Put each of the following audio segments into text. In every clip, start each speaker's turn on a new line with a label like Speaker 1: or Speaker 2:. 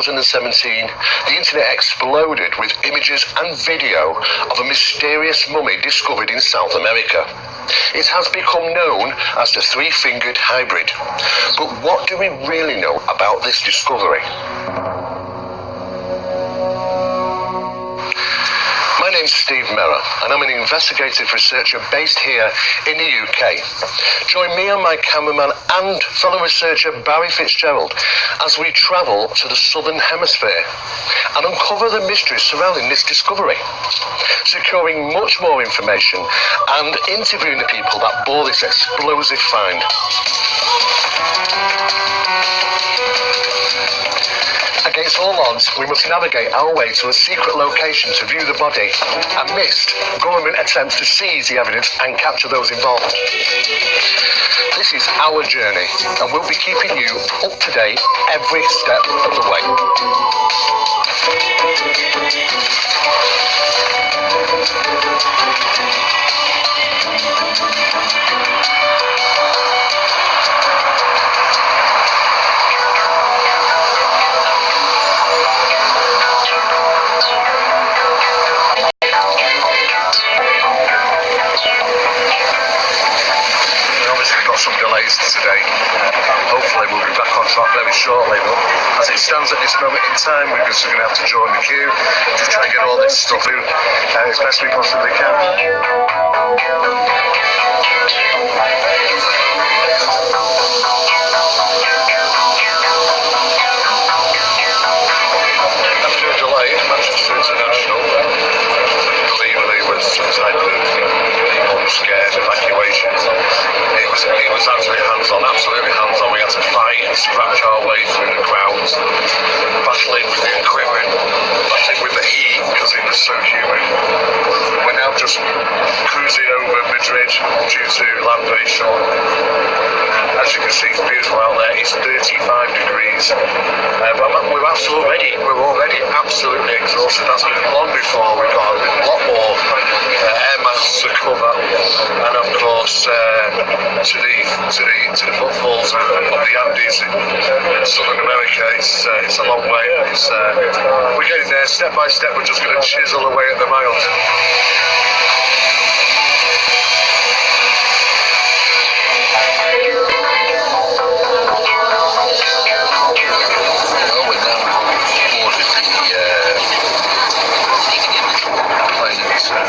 Speaker 1: 2017, the internet exploded with images and video of a mysterious mummy discovered in South America. It has become known as the three-fingered hybrid. But what do we really know about this discovery? My name's Steve Merrer, and I'm an investigative researcher based here in the UK. Join me and my cameraman and fellow researcher Barry Fitzgerald as we travel to the Southern Hemisphere and uncover the mysteries surrounding this discovery, securing much more information and interviewing the people that bore this explosive find. Against all odds, we must navigate our way to a secret location to view the body amidst government attempts to seize the evidence and capture those involved. This is our journey, and we'll be keeping you up to date every step of the way. Some delays today. Hopefully we'll be back on track very shortly, but as it stands at this moment in time, we're just going to have to join the queue, just try and get all this stuff through as best we possibly can. After a delay, Manchester International, I believe there was some type of scared evacuation. It was actually hands-on, absolutely hands-on. We had to fight and scratch our way through the crowds, battling with the equipment, battling with the heat because it was so humid. We're now just cruising over Madrid due to land very short. As you can see, it's beautiful out there. It's 35 degrees. But we're already absolutely exhausted. That's long before we got a lot more air mass to cover, and of course to the footfalls of the Andes in Southern America. It's a long way. We're getting there step by step. We're just going to chisel away at the miles.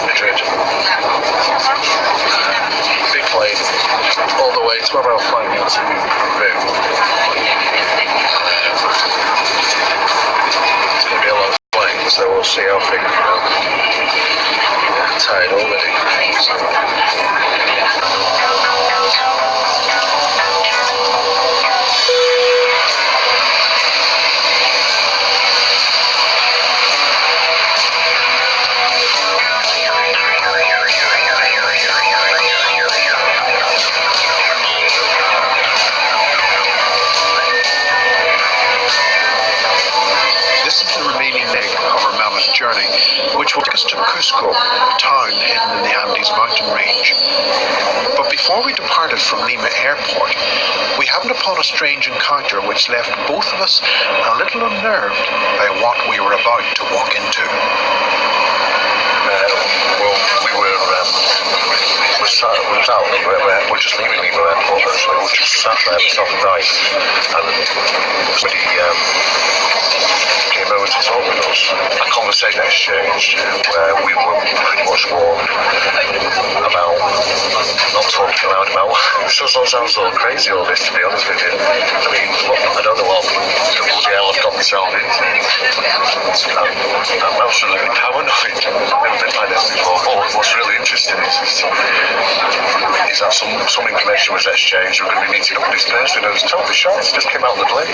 Speaker 1: Madrid. Big plane, all the way, 12-hour flight into Peru. It's going to be a long flight, so we'll see how things go. I'm tired already. Journey, which will take us to Cusco, a town hidden in the Andes mountain range. But before we departed from Lima Airport, we happened upon a strange encounter which left both of us a little unnerved by what we were about to walk into. We're just leaving Lima Airport actually. We're just sat there off the night, and somebody came over to talk with us. A conversation exchanged where we were pretty much warned about not talking loud about it. Sounds all crazy, all this, to be honest with you. I mean, look, I don't know what the bloody hell I've got myself into. I'm absolutely paranoid. Never been like this before. But what's really interesting is that some information was exchanged. We're going to be meeting up with this person who was totally shocked. Just came out of the blue.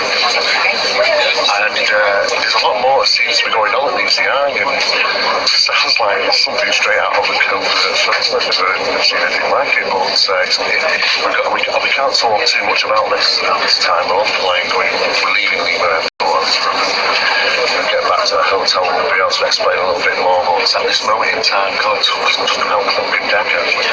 Speaker 1: And there's a lot more that seems to be going on at DCI, and it sounds like something straight out of a film. I've never seen anything like it, but we can't talk too much about this at this time. We're on the plane we're leaving Lima Airport. We'll get back to the hotel and we'll be able to explain a little bit more, but at this moment in time, God, it's just an outcropping deck actually.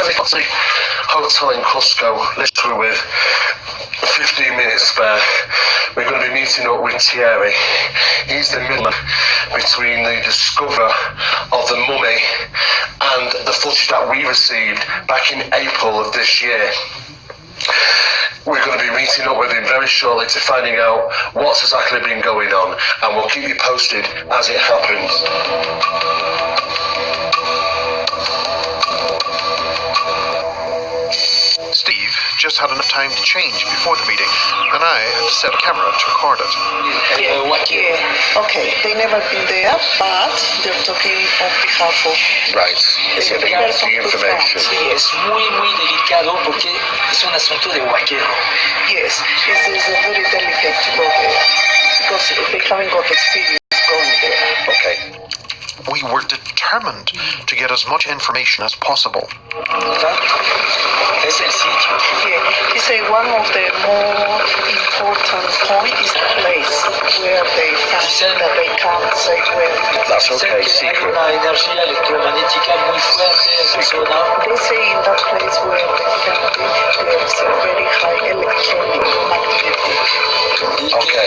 Speaker 1: we got to the hotel in Cusco, literally with 15 minutes spare. We're going to be meeting up with Thierry. He's the middleman between the discoverer of the mummy and the footage that we received back in April of this year. We're going to be meeting up with him very shortly to finding out what's exactly been going on, and we'll keep you posted as it happens.
Speaker 2: Steve just had enough time to change before the meeting, and I had to set a camera to record it.
Speaker 3: Yeah. Okay, they never been there, but they're talking on behalf of...
Speaker 1: Right, so they have the information.
Speaker 4: Es muy delicado porque es un asunto de huaquero.
Speaker 3: Yes, it's very delicate to go there, because they haven't got experience going there.
Speaker 1: Okay.
Speaker 2: We were determined to get as much information as possible.
Speaker 4: Es el sitio.
Speaker 3: Yeah, he said one of the more important points is the place where they found that they can't say where.
Speaker 1: That's
Speaker 4: Dicen
Speaker 1: okay,
Speaker 4: que hay
Speaker 1: secret.
Speaker 4: una energía electromagnética muy fuerte en esa zona.
Speaker 3: They say in that place where they found it, there is a very high electromagnetic.
Speaker 4: Y
Speaker 1: Ok.
Speaker 4: que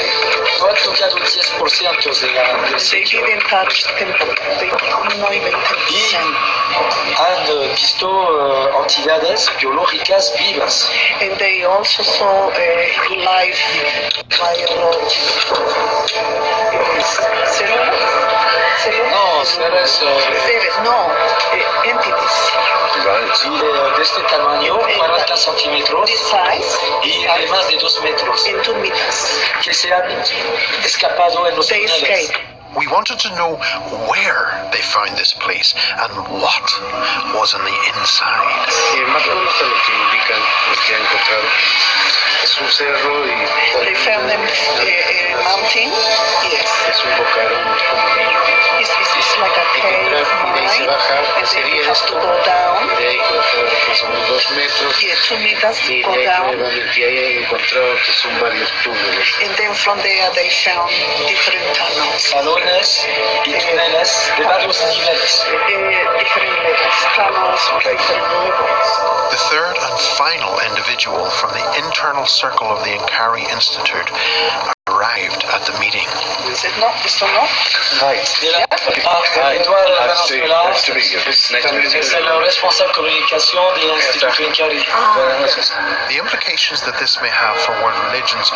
Speaker 4: no ha tocado el 10% del
Speaker 3: They
Speaker 4: sitio.
Speaker 3: didn't touch them, they not even 10%.
Speaker 4: Han visto entidades biológicas vivas.
Speaker 3: And they also saw live biology.
Speaker 4: No, seres
Speaker 3: entities.
Speaker 1: Right.
Speaker 4: y de este tamaño, 40 centímetros
Speaker 3: This size
Speaker 4: y de más de 2 metros,
Speaker 3: in 2 meters.
Speaker 4: que se han escapado en los
Speaker 3: They
Speaker 4: túneles.
Speaker 3: escaped.
Speaker 2: We wanted to know where they found this place and what was on the inside.
Speaker 5: Más o menos a lo que indican lo que han encontrado. Es un cerro y
Speaker 3: They found them mountain. Yes.
Speaker 5: es un bocarón como niño.
Speaker 3: It's like a
Speaker 5: Hay que
Speaker 3: cave
Speaker 5: entrar y de ahí se
Speaker 3: mine,
Speaker 5: baja,
Speaker 3: and then
Speaker 5: sería
Speaker 3: you have
Speaker 5: esto.
Speaker 3: to go down.
Speaker 5: De ahí que bajar más o menos 2 metros.
Speaker 3: Yeah, 2 meters to
Speaker 5: Y
Speaker 3: go
Speaker 5: de ahí
Speaker 3: down.
Speaker 5: nuevamente ahí han encontrado que son varios túneles.
Speaker 3: And then from there they found different tunnels.
Speaker 4: Salones y túneles de varios niveles.
Speaker 3: Different levels, tunnels with different levels.
Speaker 2: The third and final individual from the internal circle of the Inkari Institute arrived at the meeting.
Speaker 3: I said, no, esto no.
Speaker 1: Hi.
Speaker 4: Edouard
Speaker 1: Nice
Speaker 4: Valenzuela
Speaker 1: to meet you. Nice to meet you.
Speaker 4: es el responsable communication de l'Institut Inkari.
Speaker 2: The implications that this may have for world religions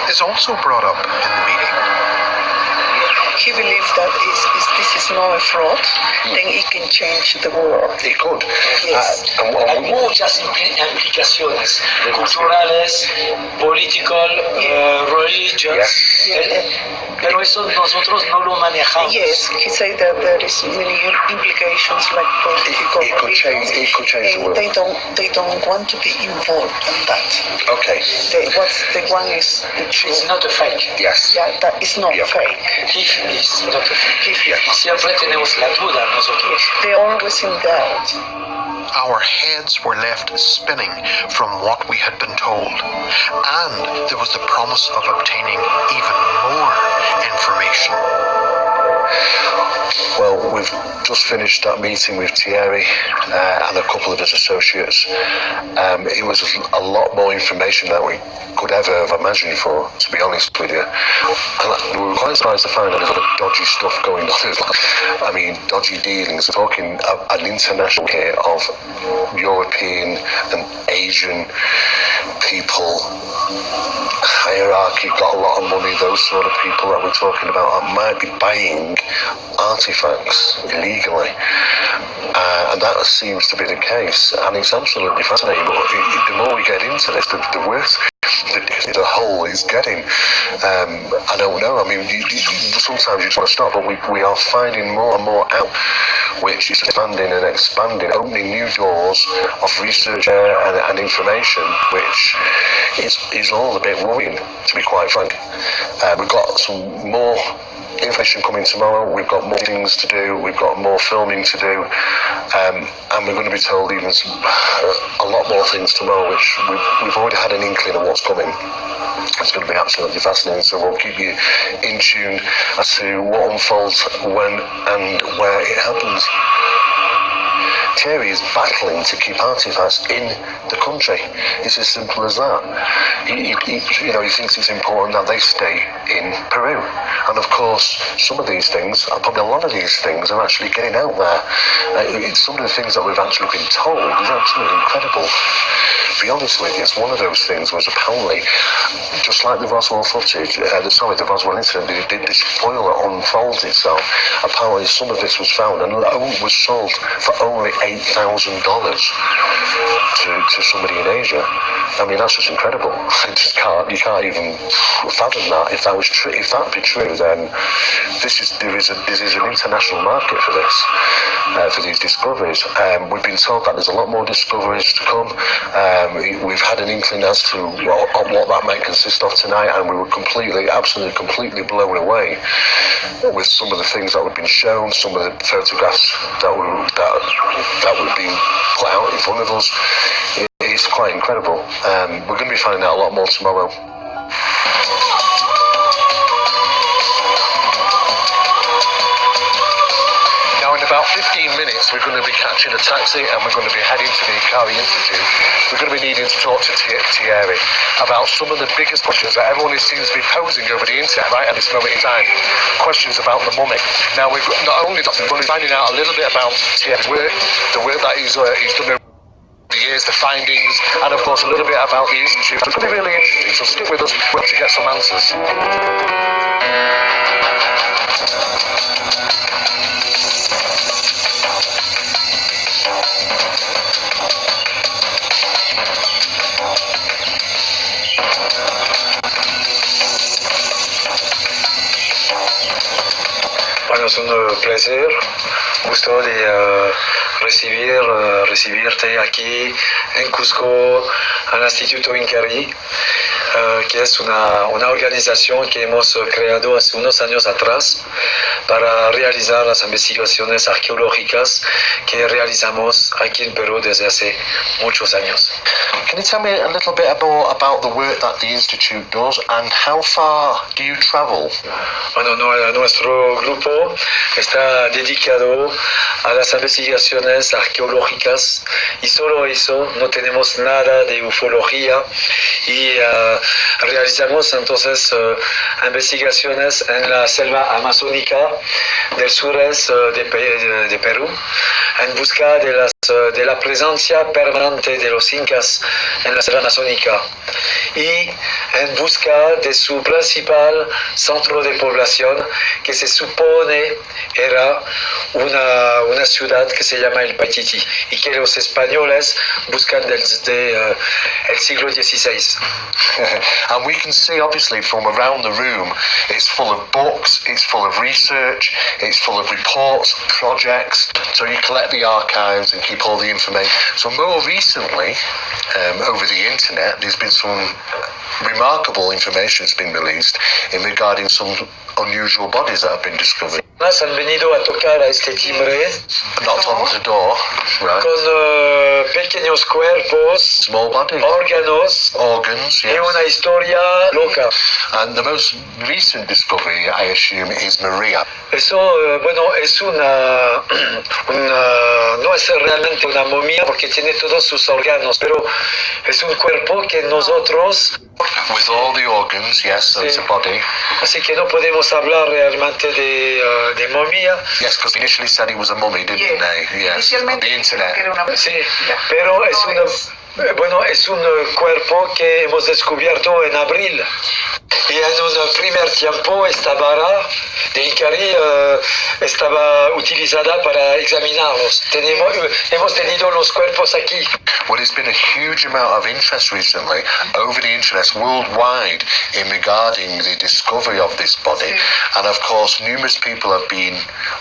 Speaker 2: is also brought up in the meeting.
Speaker 3: He believes that if this is not a fraud, then it can change the world.
Speaker 1: It could.
Speaker 3: Yes.
Speaker 4: Hay muchas implicaciones culturales, políticas, religious, pero eso nosotros no lo manejamos.
Speaker 3: Yes, he said that there is many implications like political
Speaker 1: It could change the world.
Speaker 3: and they don't want to be involved in that.
Speaker 1: Okay.
Speaker 3: The one is the
Speaker 4: It's
Speaker 3: truth.
Speaker 4: not a fake.
Speaker 1: Yes.
Speaker 3: Yeah, that is not
Speaker 1: Yeah.
Speaker 3: fake.
Speaker 4: If it's not a fake.
Speaker 1: Yeah.
Speaker 4: Siempre tenemos la duda nosotros.
Speaker 3: They're always in doubt.
Speaker 2: Our heads were left spinning from what we had been told, and there was the promise of obtaining even more information.
Speaker 1: Well, we've just finished that meeting with Thierry and a couple of his associates. It was a lot more information than we could ever have imagined for, to be honest with you. And we were quite surprised to find that there's a lot of dodgy stuff going on as well. I mean, dodgy dealings. We're talking an international here of European and Asian people, hierarchy, got a lot of money, those sort of people that we're talking about might be buying artifacts illegally, and that seems to be the case, and it's absolutely fascinating. But the more we get into this, the worse the whole is getting. I don't know. I mean, sometimes you just want to stop, but we are finding more and more out, which is expanding and expanding, opening new doors of research and information, which is all a bit worrying, to be quite frank. We've got some more information coming tomorrow. We've got more things to do. We've got more filming to do, and we're going to be told even a lot more things tomorrow, which we've already had an inkling of what's coming. It's going to be absolutely fascinating, so we'll keep you in tune as to what unfolds when and where it happens. Thierry is battling to keep artifacts in the country. It's as simple as that. He thinks it's important that they stay in Peru. And of course, some of these things, probably a lot of these things, are actually getting out there. Some of the things that we've actually been told is absolutely incredible. To be honest with you, one of those things was apparently, just like the Roswell footage, the Roswell incident, this foil that unfolds itself. Apparently, some of this was found and was sold for only $8,000 to somebody in Asia. I mean, that's just incredible. You can't even fathom that. If that was true, if that be true, then there is an international market for this, for these discoveries. We've been told that there's a lot more discoveries to come. We've had an inkling as to what that might consist of tonight, and we were absolutely completely blown away with some of the things that were being shown, some of the photographs that were being put out in front of us. It's quite incredible. We're going to be finding out a lot more tomorrow. Now, in about 15 minutes, we're going to be catching a taxi and we're going to be heading to the Ikari Institute. We're going to be needing to talk to Thierry about some of the biggest questions that everyone seems to be posing over the internet right at this moment in time. Questions about the mummy. Now, we've got, not only that, we're going to be finding out a little bit about Thierry's work, the work that he's done over the years, the findings, and of course a little bit about the Institute. It's going to be really interesting, so stick with us to get some answers.
Speaker 5: Bueno, es un placer, gusto de recibirte aquí en Cusco, al Instituto Incari, que es una organización que hemos creado hace unos años atrás para realizar las investigaciones arqueológicas que realizamos aquí en Perú desde hace muchos años.
Speaker 2: Can you tell me a little bit more about the work that the Institute does and how far do you travel?
Speaker 5: Bueno, nuestro grupo está dedicado a las investigaciones arqueológicas y solo eso, no tenemos nada de ufología y realizamos entonces investigaciones en la selva amazónica del sureste de Perú en busca de la presencia permanente de los incas en la selva amazónica y en busca de su principal centro de población que se supone era una ciudad que se llama el Paititi y que los españoles buscan desde el siglo XVI.
Speaker 2: And we can see obviously from around the room it's full of books, it's full of research, it's full of reports, projects, so you collect the archives and keep all the information. So more recently, over the internet, there's been some remarkable information that's been released in regarding some unusual bodies that have been discovered.
Speaker 5: Han venido a tocar a este timbre
Speaker 2: Knocked on the door, right?
Speaker 5: con pequeños cuerpos,
Speaker 2: Small bodies,
Speaker 5: organs
Speaker 2: yes.
Speaker 5: y una historia loca.
Speaker 2: And the most recent discovery, I assume, is Maria.
Speaker 5: Eso, bueno, es no es realmente una momia porque tiene todos sus órganos, pero es un cuerpo que nosotros...
Speaker 2: With all the organs, yes, so it's a body.
Speaker 5: Así que no podemos hablar realmente de momia.
Speaker 2: Yes, because initially said it was a mummy, didn't they? Yes, on the internet.
Speaker 5: Sí, pero es un cuerpo que hemos descubierto en abril. Y en un primer tiempo esta vara de Incari estaba utilizada para examinarlos. Hemos tenido los cuerpos aquí.
Speaker 2: Well, there's been a huge amount of interest recently over the internet worldwide in regarding the discovery of this body. And of course, numerous people have been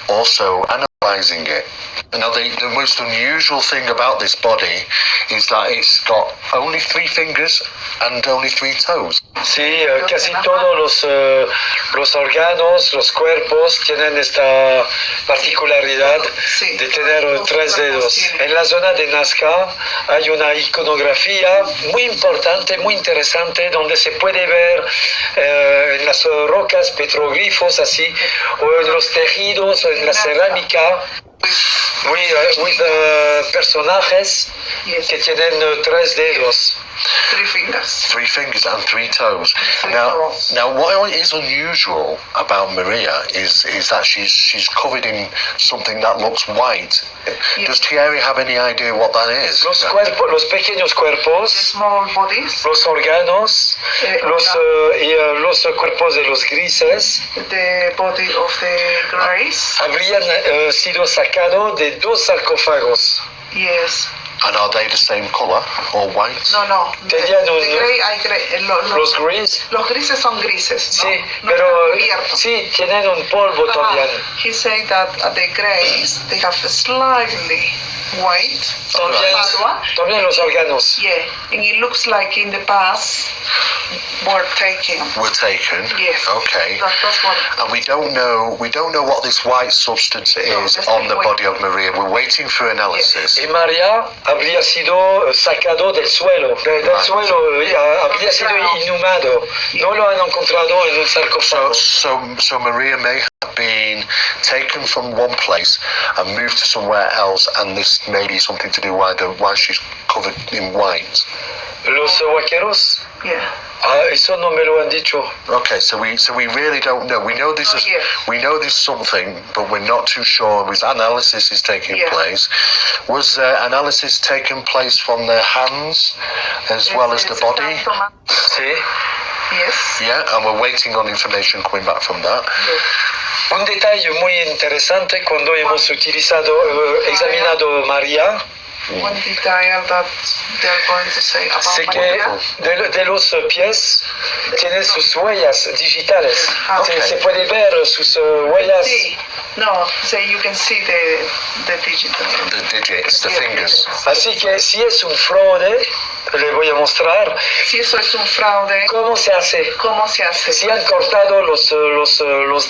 Speaker 2: also analysing it. Now, the most unusual thing about this body is that it's got only 3 fingers and only 3 toes.
Speaker 5: Sí, casi todos los órganos, los cuerpos tienen esta particularidad de tener 3 dedos. En la zona de Nazca hay una iconografía muy importante, muy interesante, donde se puede ver en las rocas petroglifos así, o en los tejidos, o en la cerámica, with personajes
Speaker 3: Yes.
Speaker 5: que tienen 3 dedos.
Speaker 3: 3 fingers.
Speaker 2: 3 fingers and 3 toes.
Speaker 3: 3
Speaker 2: Now,
Speaker 3: toes.
Speaker 2: now, what is unusual about Maria is that she's covered in something that looks white.
Speaker 3: Yeah.
Speaker 2: Does Thierry have any idea what that is?
Speaker 5: Los pequeños cuerpos,
Speaker 3: Small bodies,
Speaker 5: los órganos, los cuerpos de los grises
Speaker 3: the body of the grace.
Speaker 5: habrían sido sacados de 2 sarcófagos.
Speaker 3: Yes.
Speaker 2: And are they the same color, or white?
Speaker 3: No. The
Speaker 5: Tenían
Speaker 3: gray,
Speaker 5: los gris.
Speaker 3: Los grises son grises.
Speaker 5: Sí,
Speaker 3: no
Speaker 5: pero
Speaker 3: están abiertos.
Speaker 5: sí, tienen un polvo todavía.
Speaker 3: He said that the grays, they have a slightly white.
Speaker 5: También los órganos.
Speaker 3: Yeah, and it looks like in the past were taken.
Speaker 2: Were taken.
Speaker 3: Yes.
Speaker 2: Okay.
Speaker 3: That's what.
Speaker 2: And we don't know what this white substance is
Speaker 3: that's
Speaker 2: on the
Speaker 3: white.
Speaker 2: body of Maria. We're waiting for analysis.
Speaker 5: Y María habría sido sacado del suelo, del suelo, habría sido inhumado. No lo han encontrado en un sarcófago.
Speaker 2: So Maria may have been taken from one place and moved to somewhere else, and this may be something to do why she's covered in white.
Speaker 5: Los vaqueros,
Speaker 3: Yeah.
Speaker 5: eso no me lo han dicho.
Speaker 2: Okay, so we really don't know. We know this is
Speaker 3: yes.
Speaker 2: we know there's something, but we're not too sure. Was analysis is taking
Speaker 3: Yeah.
Speaker 2: place? Was analysis taking place from their hands as well as the body?
Speaker 5: Sí.
Speaker 3: Yes.
Speaker 2: Yeah, and we're waiting on information coming back from that.
Speaker 5: Un detalle muy interesante cuando hemos examinado María,
Speaker 3: One detail that they're going to say
Speaker 5: sé
Speaker 3: about
Speaker 5: que
Speaker 3: Maria.
Speaker 5: de los pies tiene sus huellas digitales.
Speaker 2: Okay.
Speaker 5: Se puede ver sus huellas.
Speaker 3: See, no, so you can see the digital.
Speaker 2: The digits, the
Speaker 3: Yeah.
Speaker 2: fingers.
Speaker 5: Así que si es un fraude, le voy a mostrar
Speaker 3: Si eso es un fraude,
Speaker 5: cómo se hace.
Speaker 3: ¿cómo se hace?
Speaker 5: Si han cortado los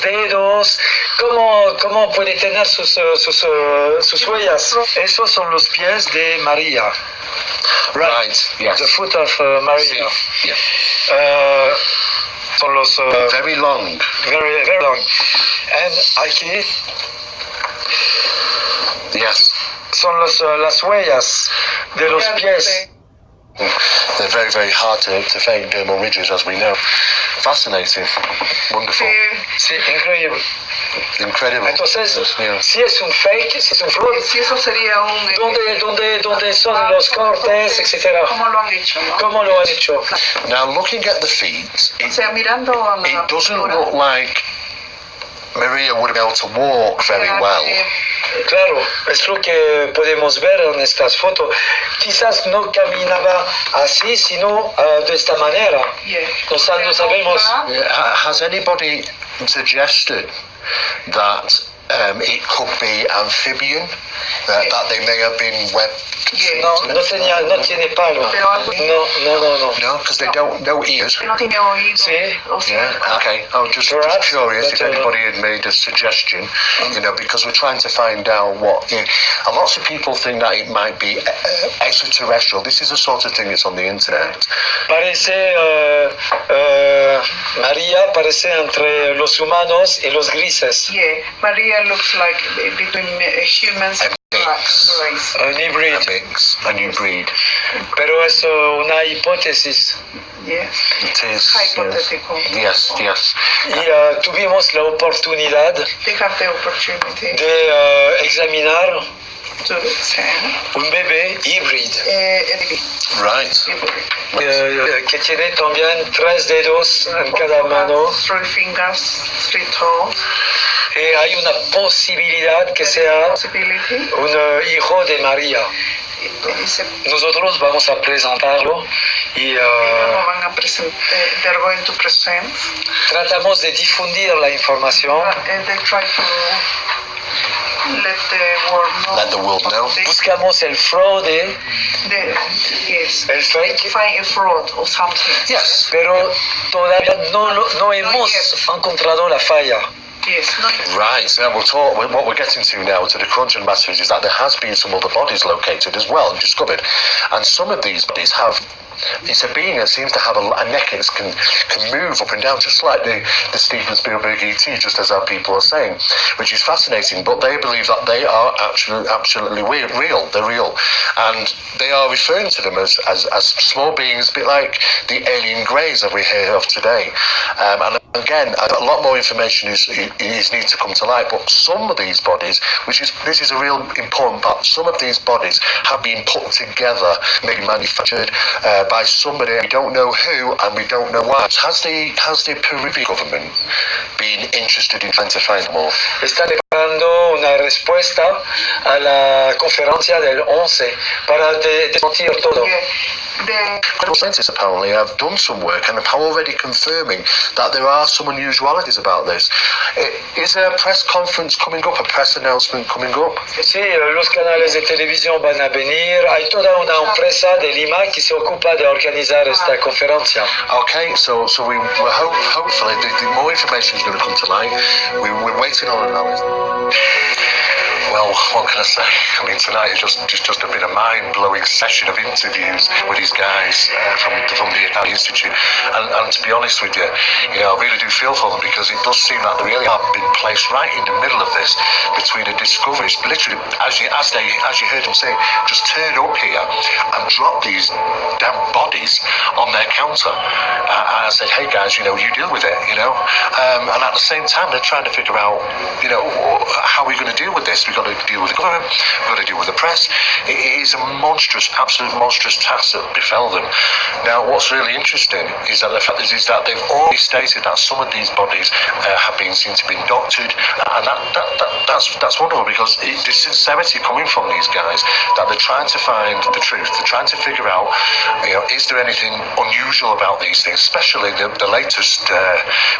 Speaker 5: dedos, ¿cómo puede tener sus huellas? Esos son los pies de María.
Speaker 2: Right. Yes.
Speaker 5: The foot of Maria.
Speaker 2: Yeah.
Speaker 5: Son los
Speaker 2: Very long.
Speaker 5: very, very long. And aquí
Speaker 2: Yes.
Speaker 5: son las huellas de los pies.
Speaker 2: They're very, very hard to fake dermal ridges, as we know. Fascinating. Wonderful.
Speaker 5: Sí, increíble.
Speaker 2: Incredible.
Speaker 5: Entonces,
Speaker 2: Yeah.
Speaker 5: si es un fake, si es un fraud,
Speaker 3: Si eso sería un...
Speaker 5: ¿dónde son los cortes, etcétera?
Speaker 3: ¿Cómo lo han hecho? ¿No?
Speaker 5: ¿Cómo lo han hecho?
Speaker 2: Now, looking at the feet,
Speaker 3: O sea, mirando a la
Speaker 2: it doesn't
Speaker 3: pintura,
Speaker 2: look like Maria would be able to walk very well.
Speaker 5: Claro, es lo que podemos ver en estas fotos. Quizás no caminaba así, sino de esta manera.
Speaker 3: Yeah.
Speaker 5: No sabemos.
Speaker 2: Has anybody suggested that it could be amphibian? That they may have been webbed?
Speaker 3: Yeah.
Speaker 5: No tiene palma. No.
Speaker 2: No, because they don't know ears.
Speaker 3: No tiene oído.
Speaker 5: Sí.
Speaker 3: O sea,
Speaker 2: Yeah, okay. I was just
Speaker 5: Perhaps,
Speaker 2: curious if
Speaker 5: but,
Speaker 2: anybody had made a suggestion, because we're trying to find out what. And lots of people think that it might be extraterrestrial. This is the sort of thing that's on the internet.
Speaker 5: Parece, María parece entre los humanos y los grises.
Speaker 3: Yeah, Maria looks like between humans and
Speaker 2: mix.
Speaker 3: race.
Speaker 5: Un híbrido.
Speaker 2: A new breed.
Speaker 5: Pero es una hipótesis.
Speaker 3: Yeah.
Speaker 2: It is.
Speaker 3: Hypothetical.
Speaker 2: Yes.
Speaker 5: Y tuvimos la oportunidad
Speaker 3: They have the opportunity
Speaker 5: de examinar
Speaker 3: to send
Speaker 5: un bebé híbrido
Speaker 2: Right.
Speaker 5: que tiene también 3 dedos en cada mano.
Speaker 3: 3 fingers, 3 toes.
Speaker 5: Y hay una posibilidad que sea
Speaker 3: Possibility.
Speaker 5: un hijo de María.
Speaker 3: It's a-
Speaker 5: Nosotros vamos a presentarlo y
Speaker 3: Como van a presentar, they're going to present.
Speaker 5: tratamos de difundir la información.
Speaker 3: They try to let the world know.
Speaker 2: Let the world know.
Speaker 5: Buscamos el fraude,
Speaker 3: Yes.
Speaker 5: el fake,
Speaker 3: Find a fraud or something.
Speaker 2: Yes.
Speaker 5: pero todavía no hemos encontrado la falla.
Speaker 3: Yes. No.
Speaker 2: Right. So what we're getting to now, to the crunch and message, is that there has been some other bodies located as well and discovered, and some of these bodies have it's a being that seems to have a neck that can move up and down, just like the Steven Spielberg E.T., just as our people are saying, which is fascinating. But they believe that they are absolutely real. They're real, and they are referring to them as small beings, a bit like the alien greys that we hear of today. And again, a lot more information is need to come to light. But some of these bodies, this is a real important part. Some of these bodies have been put together, maybe manufactured by somebody. We don't know who, and we don't know why. Has the Peruvian government been interested in trying to find more?
Speaker 5: Están esperando una respuesta a la conferencia del 11 para desmentir todo.
Speaker 2: Credible scientists apparently have done some work and are already confirming that there are some unusualities about this. Is there a press conference coming up, a press announcement coming up?
Speaker 5: Sí, los canales de televisión van a venir. Hay toda una empresa de Lima que se ocupa de organizar esta conferencia.
Speaker 2: Okay, so hopefully the more information is going to come to light. We're waiting on analysis. Well, what can I say? I mean, tonight has just been a mind-blowing session of interviews with these guys from the Italian Institute. And to be honest with you, I really do feel for them, because it does seem that they really have been placed right in the middle of this, between the discoveries. Literally, as you heard them say, just turn up here and drop these damn bodies on their counter. And I said, hey guys, you deal with it, And at the same time, they're trying to figure out, how are we going to deal with this? We've got to deal with the government, we've got to deal with the press. It is a absolute monstrous task that befell them. Now, what's really interesting is that the fact is that they've already stated that some of these bodies have been seen to be doctored, and that's wonderful, because the sincerity coming from these guys, that they're trying to find the truth, they're trying to figure out, is there anything unusual about these things, especially the latest,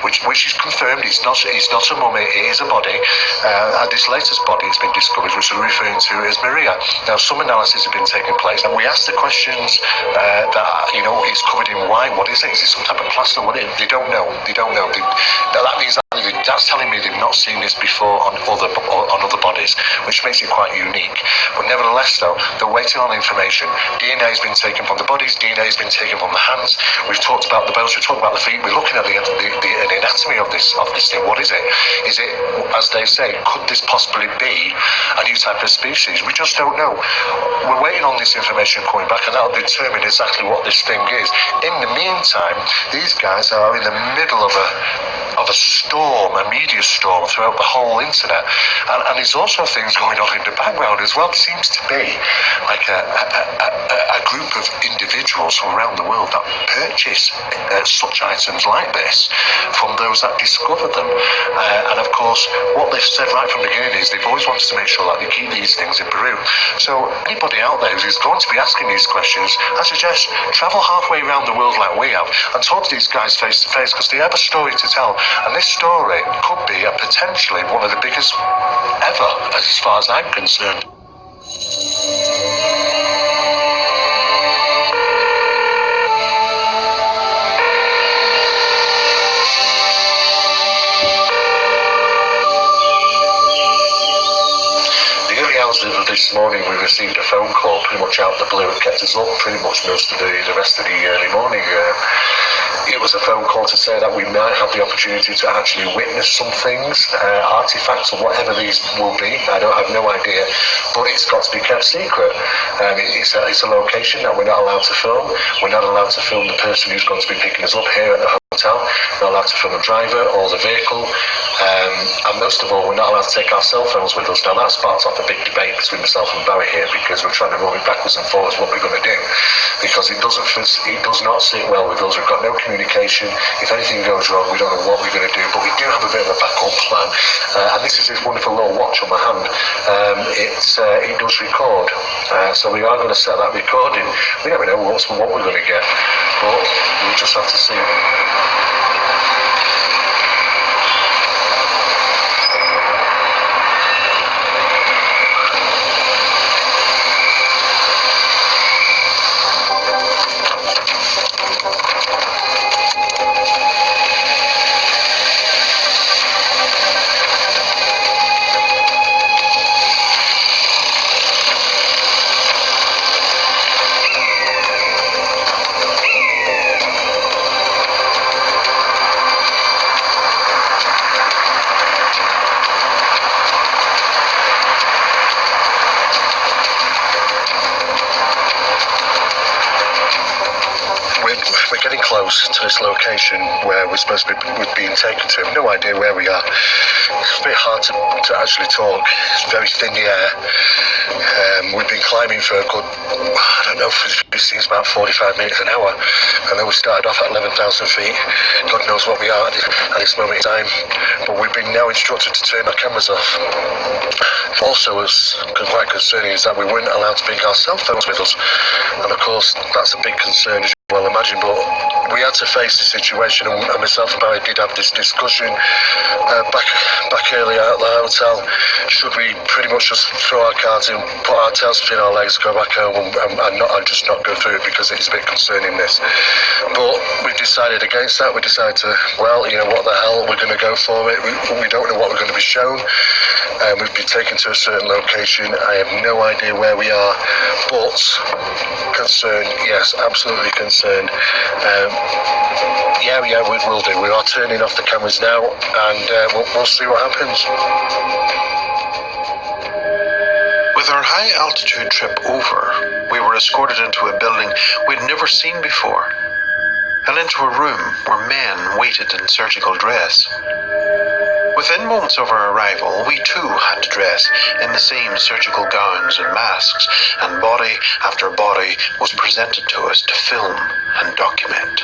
Speaker 2: which is confirmed. It's not a mummy, it is a body. This latest body has been discovered, which we're referring to as Maria. Now, some analysis have been taking place, and we asked the questions that it's covered in white. What is it? Is it some type of plaster? They don't know. That means that's telling me they've not seen this before on other bodies, which makes it quite unique. But nevertheless, though, they're waiting on information. DNA has been taken from the bodies. DNA has been taken from the hands. We've talked about the bones. We've talked about the feet. We're looking at the anatomy of this thing. What is it? Is it, as they say, could this possibly be a new type of species? We just don't know. We're waiting on this information coming back, and that'll determine exactly what this thing is. In the meantime, these guys are in the middle of a storm, a media storm throughout the whole internet, and there's also things going on in the background as well. It seems to be like a group of individuals from around the world that purchase such items like this from those that discover them, and of course what they've said right from the beginning is they've always wanted to make sure that they keep these things in Peru. So anybody out there who's going to be asking these questions, I suggest travel halfway around the world like we have and talk to these guys face to face, because they have a story to tell, and this story could be potentially one of the biggest ever, as far as I'm concerned. This morning we received a phone call pretty much out of the blue. It kept us up pretty much most of the rest of the early morning. It was a phone call to say that we might have the opportunity to actually witness some things, artifacts or whatever these will be. I have no idea, but it's got to be kept secret. It's a location that we're not allowed to film. We're not allowed to film the person who's going to be picking us up here at the hotel. We're not allowed to film the driver or the vehicle, and most of all, we're not allowed to take our cell phones with us. Now that sparks off a big debate between myself and Barry here, because we're trying to roll it backwards and forwards what we're going to do, because it does not sit well with us. We've got no communication. If anything goes wrong, we don't know what we're going to do, but we do have a bit of a backup plan, and this is this wonderful little watch on my hand. It does record, so we are going to set that recording. We never know what we're going to get, but we'll just have to see. location where we're supposed to be being taken to. No idea where we are. It's a bit hard to actually talk. It's very thin the air. We've been climbing for a good, I don't know, it seems about 45 minutes an hour. And then we started off at 11,000 feet. God knows what we are at this moment in time. But we've been now instructed to turn our cameras off. Also, what's quite concerning is that we weren't allowed to bring our cell phones with us. And of course, that's a big concern, as you well imagine. But we had to face the situation, and myself and Barry did have this discussion back earlier at the hotel. Should we pretty much just throw our cards in, put our tails between our legs, go back home and just not go through it, because it is a bit concerning, this. But we decided against that. We decided to, well, you know, what the hell, we're going to go for it. We don't know what we're going to be shown. We've been taken to a certain location. I have no idea where we are, but concerned, yes, absolutely concerned. Yeah, we will do. We are turning off the cameras now, and we'll see what happens.
Speaker 6: With our high altitude trip over, we were escorted into a building we'd never seen before, and into a room where men waited in surgical dress. Within moments of our arrival, we too had to dress in the same surgical gowns and masks, and body after body was presented to us to film and document.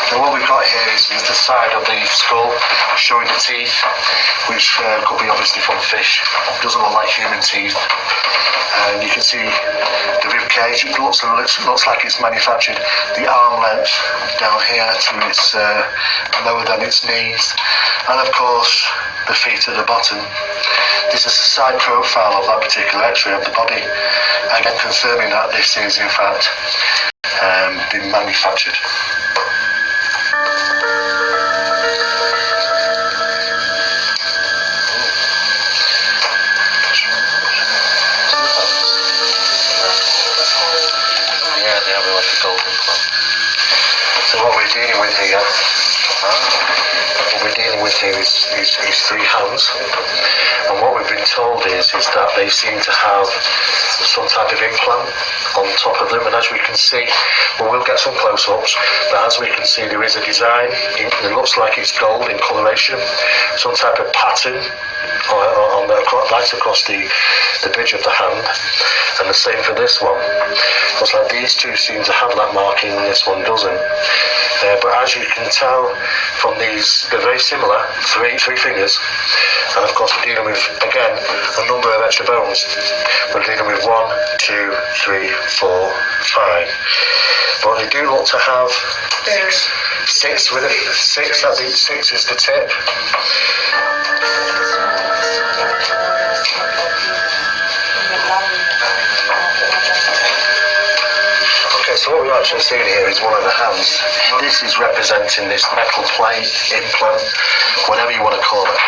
Speaker 2: So what we've got here is the side of the skull showing the teeth, which could be obviously from fish. Doesn't look like human teeth. And you can see the rib cage. It looks like it's manufactured. The arm length down here to its lower than its knees, and of course the feet at the bottom. This is a side profile of that particular X-ray of the body, again confirming that this is in fact been manufactured. Yeah, they have like a golden plan. So what we're dealing with here, is three hands, and what we've been told is that they seem to have some type of implant on top of them, and as we can see, well, we'll get some close-ups, but as we can see, there is a design. It looks like it's gold in coloration, some type of pattern right across the bridge of the hand, and the same for this one. Looks like these two seem to have that marking and this one doesn't. But as you can tell from these, they're very similar, three fingers, and of course we're dealing with, again, a number of extra bones. We're dealing with 1, 2, 3, 4, 5. But they do look to have six with it. Six is the tip. Okay, so what we're actually seeing here is one of the hands. This is representing this metal plate, implant, whatever you want to call it.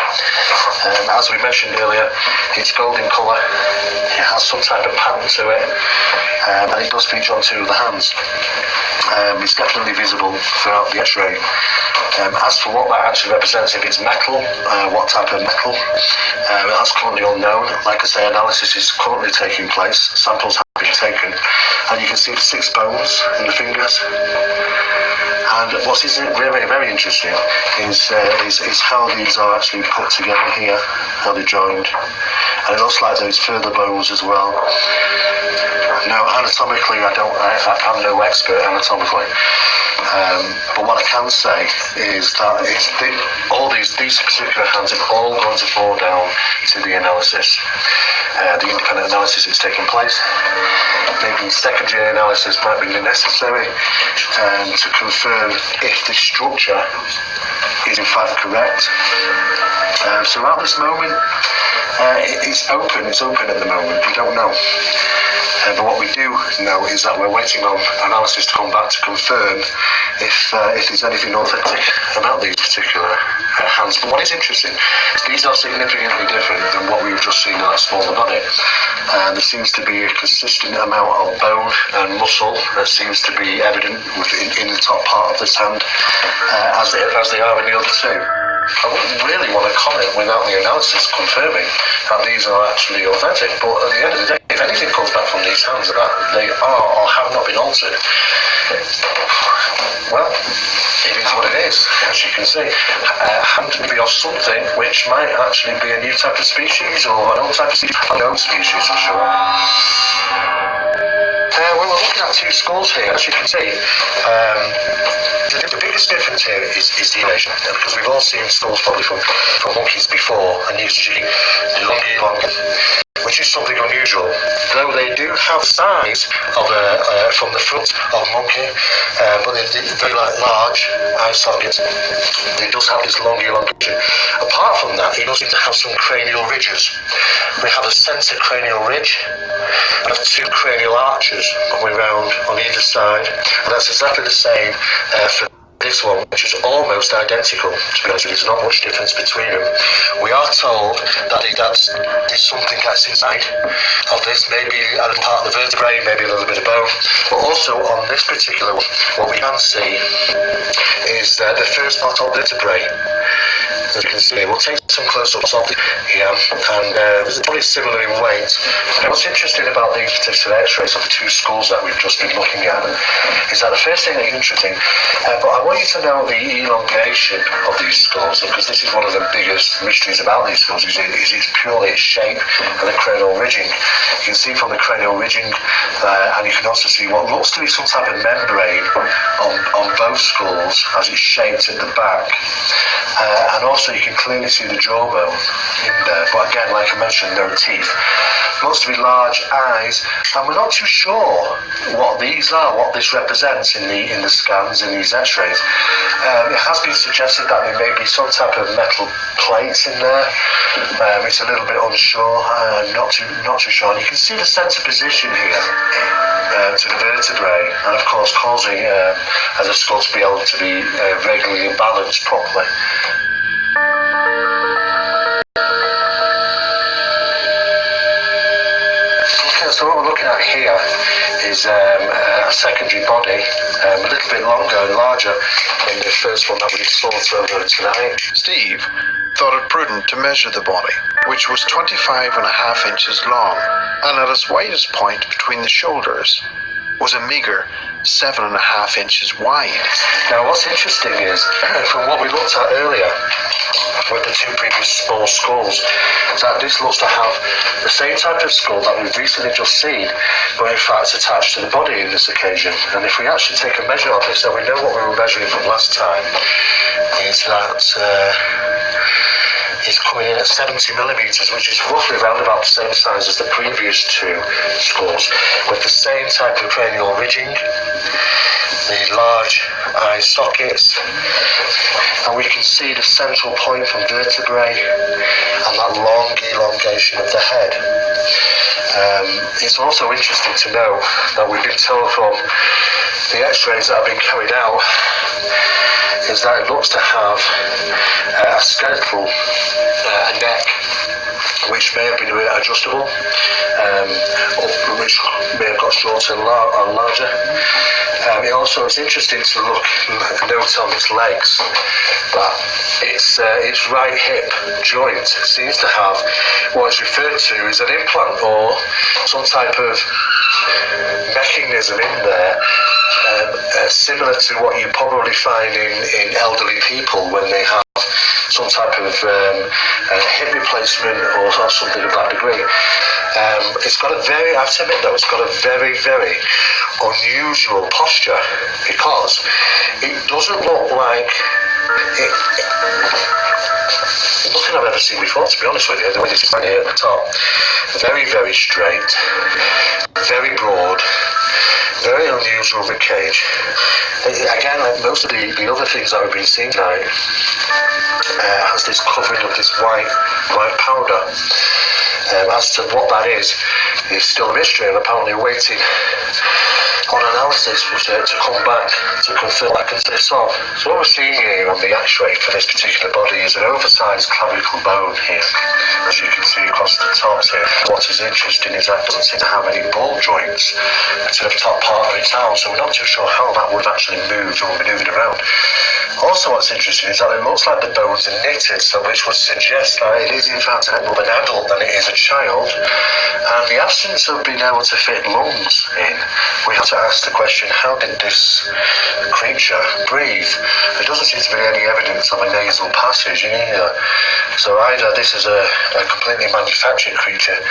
Speaker 2: As we mentioned earlier, it's gold in colour. It has some type of pattern to it, and it does feature on two of the hands. It's definitely visible throughout the X-ray. As for what that actually represents, if it's metal, what type of metal, that's currently unknown. Like I say, analysis is currently taking place. Samples have been taken, and you can see the 6 bones in the fingers. And what is very, very interesting is how these are actually put together here, how they're joined. And it looks like there's further bones as well. Now, anatomically, I'm no expert anatomically. But what I can say is that all these particular hands are all going to fall down to the analysis. The independent analysis is taking place. Maybe secondary analysis might be necessary to confirm if the structure is in fact correct. So at this moment, it's open at the moment. We don't know. But what we do know is that we're waiting on analysis to come back to confirm if there's anything authentic about these particular hands. hands. But what is interesting, these are significantly different than what we've just seen in that smaller body. There seems to be a consistent amount of bone and muscle that seems to be evident in the top part of this hand, as they are in the other two. I wouldn't really want to comment without the analysis confirming that these are actually authentic, but at the end of the day, if anything comes back from these hands that they are or have not been altered, well, it is what it is, as you can see. Hand to be of something which might actually be a new type of species or an old type of species, unknown species for sure. Well, we're looking at two skulls here, as you can see. The biggest difference here is the elongation, because we've all seen skulls probably from monkeys before, and usually elongated, which is something unusual. Though they do have size of from the front of a monkey, but they're very large eye sockets. It does have this long elongation. Apart from that, it does seem to have some cranial ridges. We have a centre cranial ridge and have two cranial arches coming round on either side, and that's exactly the same for this one, which is almost identical. To be honest with you, there's not much difference between them. We are told that there's something that's inside of this, maybe a little part of the vertebrae, maybe a little bit of bone. But also on this particular one, what we can see is the first part of vertebrae. As you can see, we'll take some close-ups of it here, and it's probably similar in weight. And what's interesting about these particular x-rays of the two skulls that we've just been looking at is that the first thing that is interesting, but I want you to know the elongation of these skulls, because this is one of the biggest mysteries about these skulls, is it's purely its shape and the cranial ridging. You can see from the cranial ridging, and you can also see what looks to be some type of membrane on both skulls as it's shaped at the back. And also you can clearly see the jawbone in there, but again, like I mentioned, no teeth. Looks to be large eyes, and we're not too sure what these are, what this represents in the scans, in these x-rays. It has been suggested that there may be some type of metal plates in there. It's a little bit unsure, not too sure. And you can see the centre position here to the vertebrae, and of course causing the skull to be able to be regularly balanced properly. So what we're looking at here is a secondary body, a little bit longer and larger than the first one that we saw tonight.
Speaker 6: Steve thought it prudent to measure the body, which was 25.5 inches long, and at its widest point between the shoulders was a meagre 7.5 inches wide.
Speaker 2: Now what's interesting is, from what we looked at earlier with the two previous small skulls, that this looks to have the same type of skull that we've recently just seen, but in fact attached to the body in this occasion. And if we actually take a measure of this, so we know what we were measuring from last time, is that it's coming in at 70 millimetres, which is roughly around about the same size as the previous two skulls, with the same type of cranial ridging, the large eye sockets, and we can see the central point from vertebrae and that long elongation of the head. It's also interesting to know that we've been told from the x-rays that have been carried out is that it looks to have a skeletal neck, which may have been adjustable, which may have got shorter and larger. It's interesting to note on its legs that its right hip joint seems to have what is referred to as an implant or some type of mechanism in there, similar to what you probably find in elderly people when they have some type of hip replacement or something of that degree. It's got I have to admit though, it's got a very, very unusual posture, because it doesn't look like nothing I've ever seen before, to be honest with you. The way this is here at the top, very, very straight, very broad, very unusual rib cage. Again, like most of the other things that we've been seeing tonight, has this covering of this white powder. As to what that is still a mystery, and apparently waiting on analysis to come back to confirm what that consists of. So what we're seeing here on the x-ray for this particular body is an over emphasised clavicle bone here, as you can see across the tops here. What is interesting is that it doesn't seem to have any ball joints to the top part of its arm, so we're not too sure how that would have actually moved or manoeuvred around. Also, what's interesting is that it looks like the bones are knitted, so which would suggest that it is in fact more of an adult than it is a child. And the absence of being able to fit lungs in, we have to ask the question, how did this creature breathe? There doesn't seem to be any evidence of a nasal passage either. So either this is a completely manufactured creature,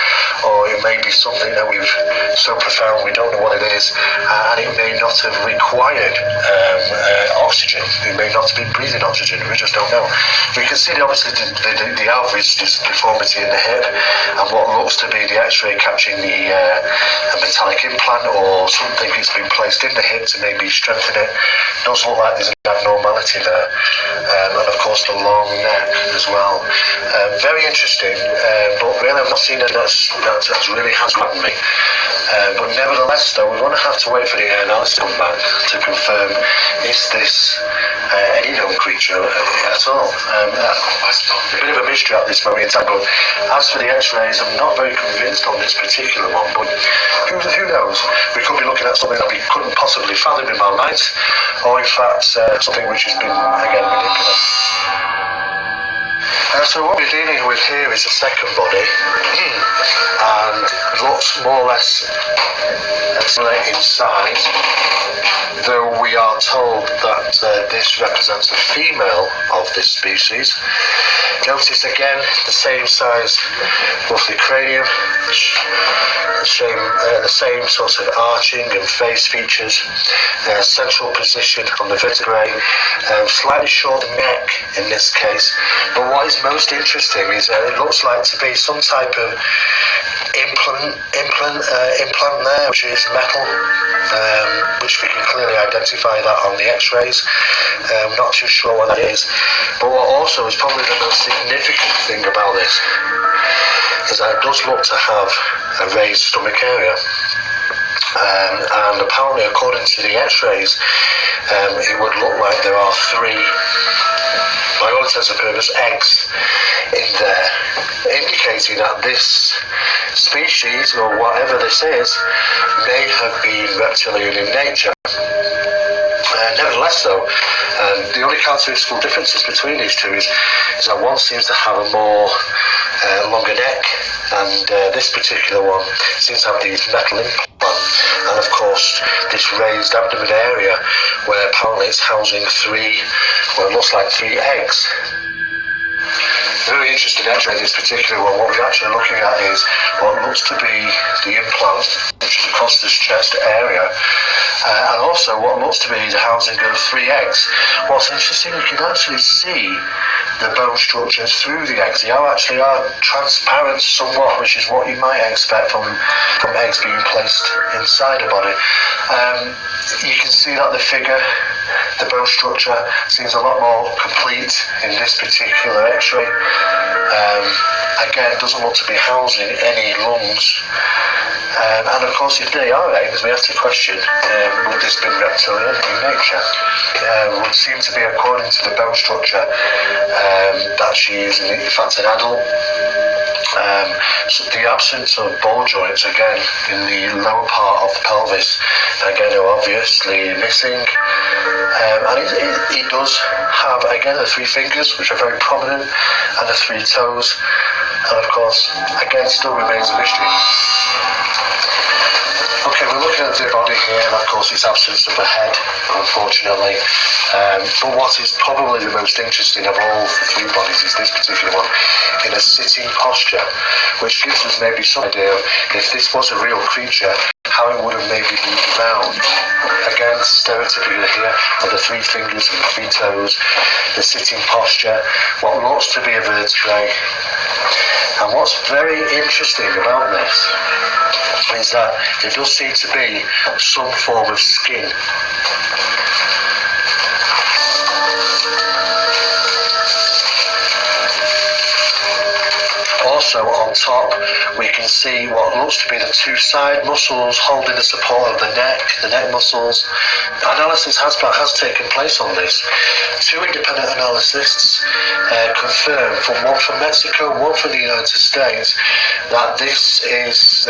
Speaker 2: or it may be something that we've so profound we don't know what it is, and it may not have required oxygen. It may not have been breathing oxygen. We just don't know. We can see obviously the average deformity in the hip, and what looks to be the X-ray capturing the a metallic implant or something that's been placed in the hip to maybe strengthen it. Does look like there's an abnormality there, and of course the long neck as well. Very interesting, but really I've not seen it that's really has gotten me. But nevertheless, though, we're going to have to wait for the analysis to come back to confirm is this any known creature at all. A bit of a mystery at this moment in time, but as for the X-rays, I'm not very convinced on this particular one, but who knows? We could be looking at something that we couldn't possibly fathom in our minds, or in fact something which has been, again, manipulated. So what we're dealing with here is a second body, and looks more or less similar in size, though we are told that this represents a female of this species. Notice again the same size, roughly cranium, the same sort of arching and face features, central position on the vertebrae, slightly short neck in this case, but what is most interesting is it looks like to be some type of implant there, which is metal, which we can clearly identify that on the X-rays. Not too sure what that is, but what also is probably the most significant thing about this is that it does look to have a raised stomach area. And apparently, according to the X-rays, it would look like there are 3, by all intents and purposes, eggs in there, indicating that this species, or whatever this is, may have been reptilian in nature. Nevertheless, though, the only characteristical differences between these two is that one seems to have a more longer neck, and this particular one seems to have these metal implants, and of course this raised abdomen area where apparently it's housing 3, well, it looks like 3 eggs. Very interesting X-ray, this particular one. What we're actually looking at is what looks to be the implant, which is across this chest area, and also what looks to be the housing of 3 eggs. What's interesting, you can actually see the bone structures through the eggs. They actually are transparent somewhat, which is what you might expect from eggs being placed inside a body. You can see that the figure, the bone structure, seems a lot more complete in this particular X-ray. Again, it doesn't look to be housing any lungs. And of course, if they are eggs, we have to question, would this be reptilian in nature? Would seem to be, according to the bone structure, that she is in fact an adult. So the absence of ball joints, again, in the lower part of the pelvis, again, are obviously missing. And it does have, again, the 3 fingers, which are very prominent, and the 3 toes. And of course, again, still remains a mystery. Okay, we're looking at the body here, and of course, its absence of a head, unfortunately. But what is probably the most interesting of all the 3 bodies is this particular one in a sitting posture, which gives us maybe some idea of, if this was a real creature, how it would have maybe moved around. Again, stereotypically here are the 3 fingers and the 3 toes, the sitting posture, what looks to be a vertebrae. And what's very interesting about this is that there does seem to be some form of skin. also on top we can see what looks to be the two side muscles holding the support of the neck muscles. Analysis has taken place on this. Two independent analysts confirmed, one from Mexico, one from the United States, that this is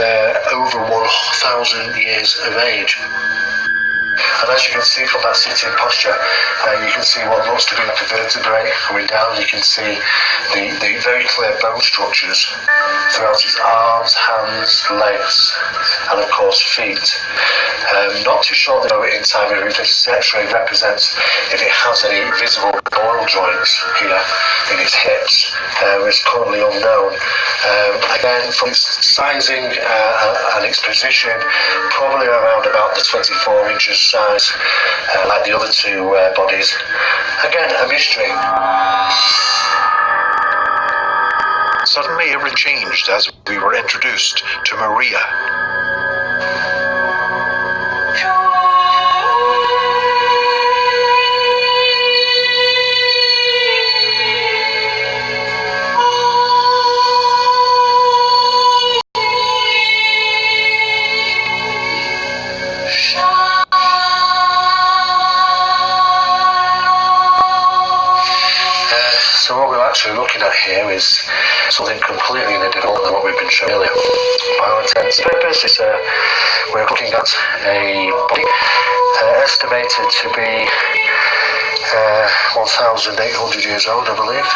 Speaker 2: over 1,000 years of age. And as you can see from that sitting posture, you can see what looks to be like a vertebrae coming down. You can see the very clear bone structures throughout his arms, hands, legs, and of course feet. Not too sure they know it in time if this X-ray represents if it has any visible bone joints here in its hips. It's currently unknown. Again, from its sizing and its position, probably around about the 24 inches size, like the other two bodies. Again, a mystery.
Speaker 6: Suddenly everything changed as we were introduced to Maria.
Speaker 2: So what we're actually looking at here is something completely different than what we've been shown earlier. By all intents and purposes, we're looking at a body estimated to be 1,800 years old, I believe,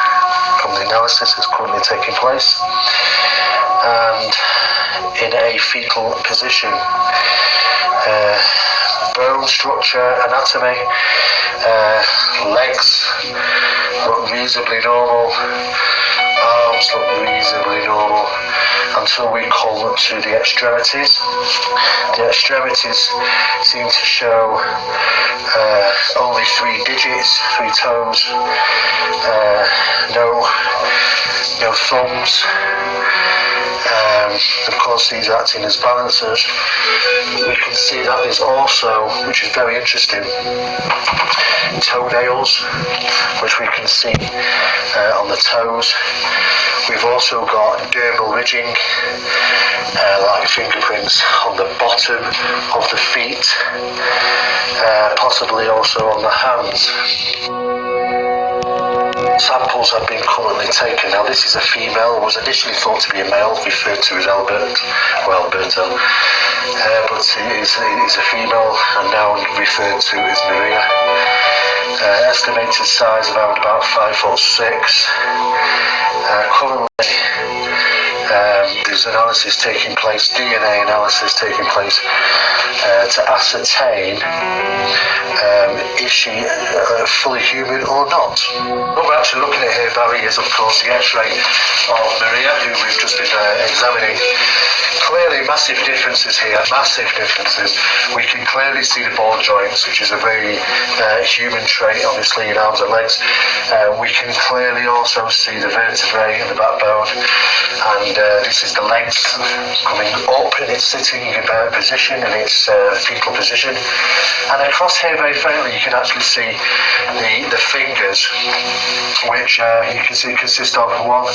Speaker 2: from the analysis that's currently taking place, and in a fetal position. Bone structure, anatomy, legs look reasonably normal, arms look reasonably normal, until we come to the extremities. The extremities seem to show only 3 digits, 3 toes, no thumbs. Of course, these acting as balancers. We can see that there's also, which is very interesting, toenails, which we can see on the toes. We've also got dermal ridging, like fingerprints on the bottom of the feet, possibly also on the hands. Samples have been currently taken. Now this is a female, was initially thought to be a male, referred to as Alberto, but it is a female and now referred to as Maria. Estimated size around about 5'6". Currently there's analysis taking place, DNA analysis taking place to ascertain is she fully human or not. What we're actually looking at here, Barry, is of course the X-ray of Maria, who we've just been examining. Clearly massive differences here, massive differences. We can clearly see the ball joints, which is a very human trait, obviously, in arms and legs. We can clearly also see the vertebrae and the backbone, and this is the legs coming up in its sitting position, in its fetal position. And across here, very faintly, you can actually see the fingers, which you can see consist of 1,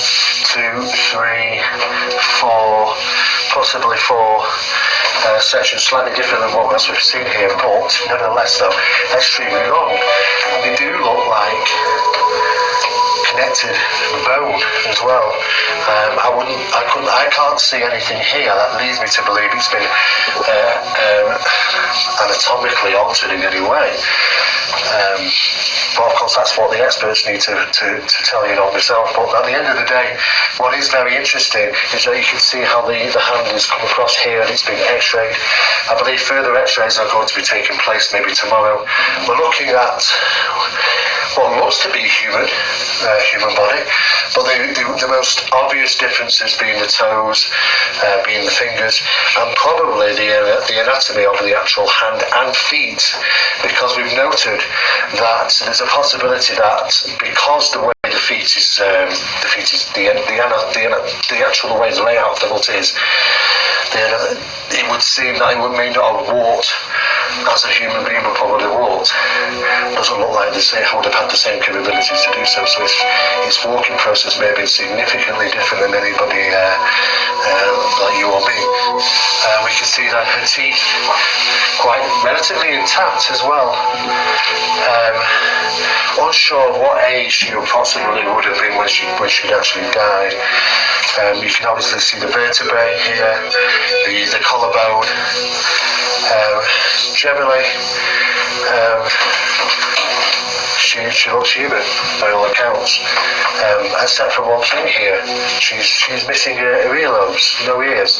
Speaker 2: 2, 3, 4, possibly 4 sections, slightly different than what else we've seen here, but nevertheless, though, extremely long. And they do look like connected bone as well. I can't see anything here that leads me to believe it's been anatomically altered in any way. But of course, that's what the experts need to tell you, not myself. But at the end of the day, what is very interesting is that you can see how the hand has come across here and it's been x-rayed. I believe further x-rays are going to be taking place maybe tomorrow. We're looking at what looks to be human body, but the most obvious differences being the toes, being the fingers, and probably the anatomy of the actual hand and feet, because we've noted that there's a possibility that because the way the actual way the layout of the foot is, it would seem that it may not have walked as a human being would probably walked. Doesn't look like would have had the same capabilities to do so. So its walking process may have been significantly different than anybody like you or me. We can see that her teeth quite relatively intact as well. Unsure of what age she approximately would have been when she'd actually died. You can obviously see the vertebrae here, the collarbone. Generally, she looks human by all accounts, except for one thing here. She's missing her earlobes, no ears,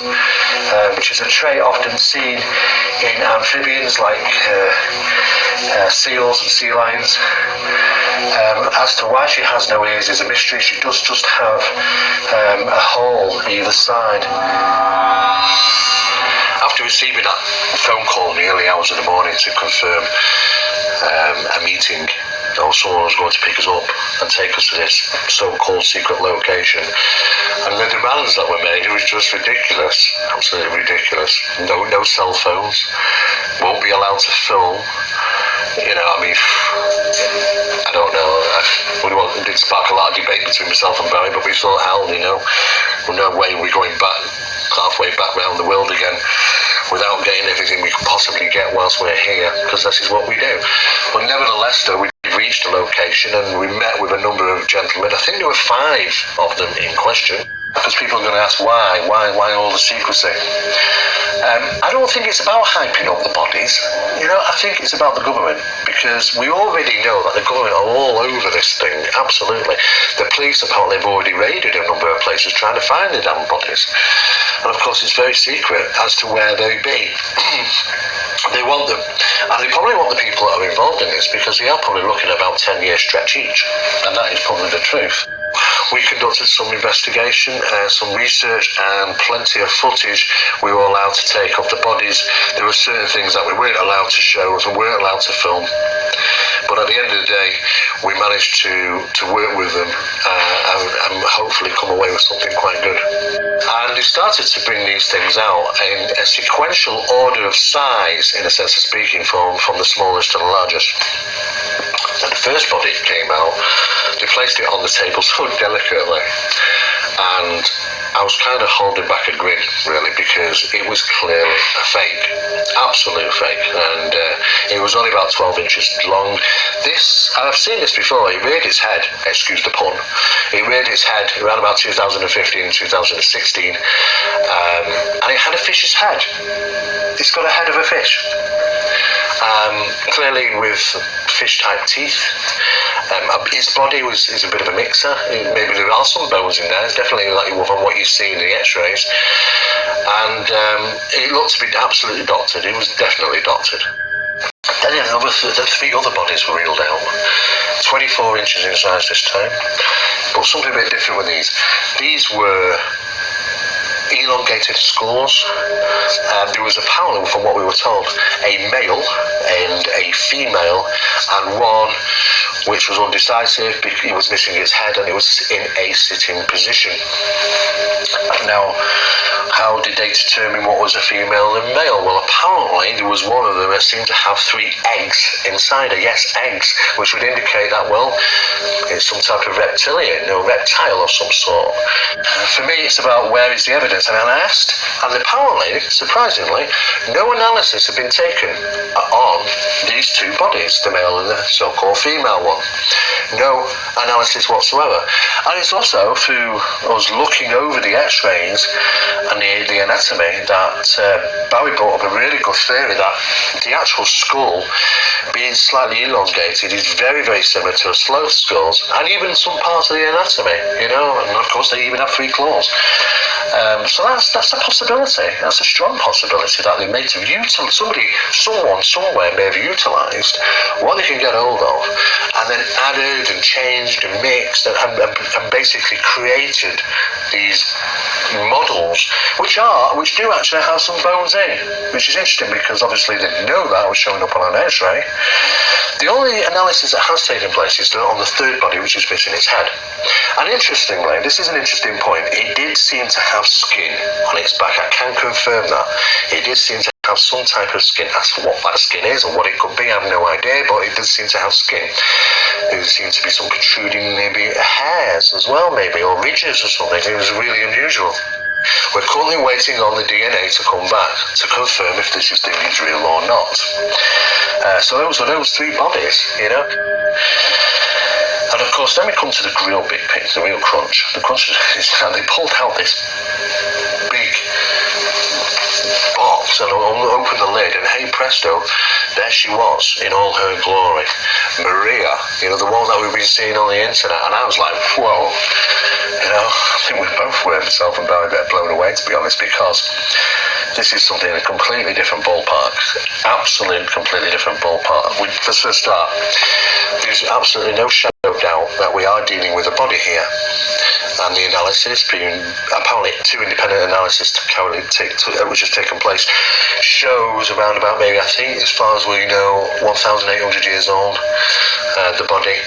Speaker 2: which is a trait often seen in amphibians like seals and sea lions. As to why she has no ears is a mystery. She does just have a hole either side. After receiving that phone call in the early hours of the morning to confirm a meeting, or someone was going to pick us up and take us to this so-called secret location, and the demands that were made, it was just ridiculous, absolutely ridiculous. No cell phones, won't be allowed to film. I don't know. It did spark a lot of debate between myself and Barry, but we thought, hell, no way we're going back halfway back round the world again without getting everything we could possibly get whilst we're here, because this is what we do. But nevertheless, though, we reached the location and we met with a number of gentlemen. I think there were 5 of them in question, because people are going to ask why all the secrecy. I don't think it's about hyping up the bodies. I think it's about the government, because we already know that the government are all over this thing, absolutely. The police apparently have already raided a number of places trying to find the damn bodies. And of course it's very secret as to where they be. They want them. And they probably want the people that are involved in this, because they are probably looking at about 10-year stretch each. And that is probably the truth. We conducted some investigation, some research, and plenty of footage we were allowed to take of the bodies. There were certain things that we weren't allowed to show and weren't allowed to film. But at the end of the day, we managed to work with them and hopefully come away with something quite good. And they started to bring these things out in a sequential order of size, in a sense of speaking, from the smallest to the largest. And the first body came out, they placed it on the table so delicately, and I was kind of holding back a grin, really, because it was clearly a fake, absolute fake, and it was only about 12 inches long. I've seen this before, it reared its head, excuse the pun, it reared its head around about 2015, 2016, and it had a fish's head. It's got a head of a fish. Clearly with fish-type teeth. Its body is a bit of a mixer. Maybe there are some bones in there. It's definitely like from what you see in the x-rays. And it looked to be absolutely doctored. It was definitely doctored. Then the 3 other bodies were reeled out. 24 inches in size this time. But something a bit different with these. These were elongated skulls. There was apparently, from what we were told, a male and a female, and one which was undecisive because it was missing its head and it was in a sitting position. Now, how did they determine what was a female and male? Well, apparently there was one of them that seemed to have 3 eggs inside her. Yes, eggs, which would indicate that, well, it's some type of reptile of some sort. For me, it's about where is the evidence. And I asked, and apparently, surprisingly, no analysis had been taken on these 2 bodies, the male and the so-called female one. No analysis whatsoever. And it's also through us looking over the x-rays and the anatomy that Barry brought up a really good theory that the actual skull, being slightly elongated, is very, very similar to a sloth skulls, and even some parts of the anatomy, and of course they even have 3 claws. So that's a possibility. That's a strong possibility that they may have someone somewhere may have utilised what they can get hold of, and then added and changed and mixed and basically created these models which do actually have some bones in, which is interesting because obviously they didn't know that was showing up on an x-ray. The only analysis that has taken place is on the 3rd body, which is missing its head. And interestingly, this is an interesting point, it did seem to have skin on its back. I can confirm that. It did seem to have some type of skin. As for what that skin is or what it could be, I have no idea, but it does seem to have skin. There seems to be some protruding maybe hairs as well, maybe, or ridges or something. It was really unusual. We're currently waiting on the DNA to come back to confirm if this thing is real or not. So those were those three bodies, you know. And of course, then we come to the real big pig, the real crunch. The crunch is that they pulled out this big box and opened the lid, and hey presto, there she was in all her glory. Maria, you know, the one that we've been seeing on the internet. And I was like, whoa. You know, I think we both were, myself and Barry, a bit blown away, to be honest, because this is something in a completely different ballpark. Absolute, completely different ballpark. For the start, there's absolutely no shadow of doubt that we are dealing with a body here. And the analysis, being apparently two independent analyses which has taken place, shows around about maybe, I think, as far as we know, 1,800 years old, the body.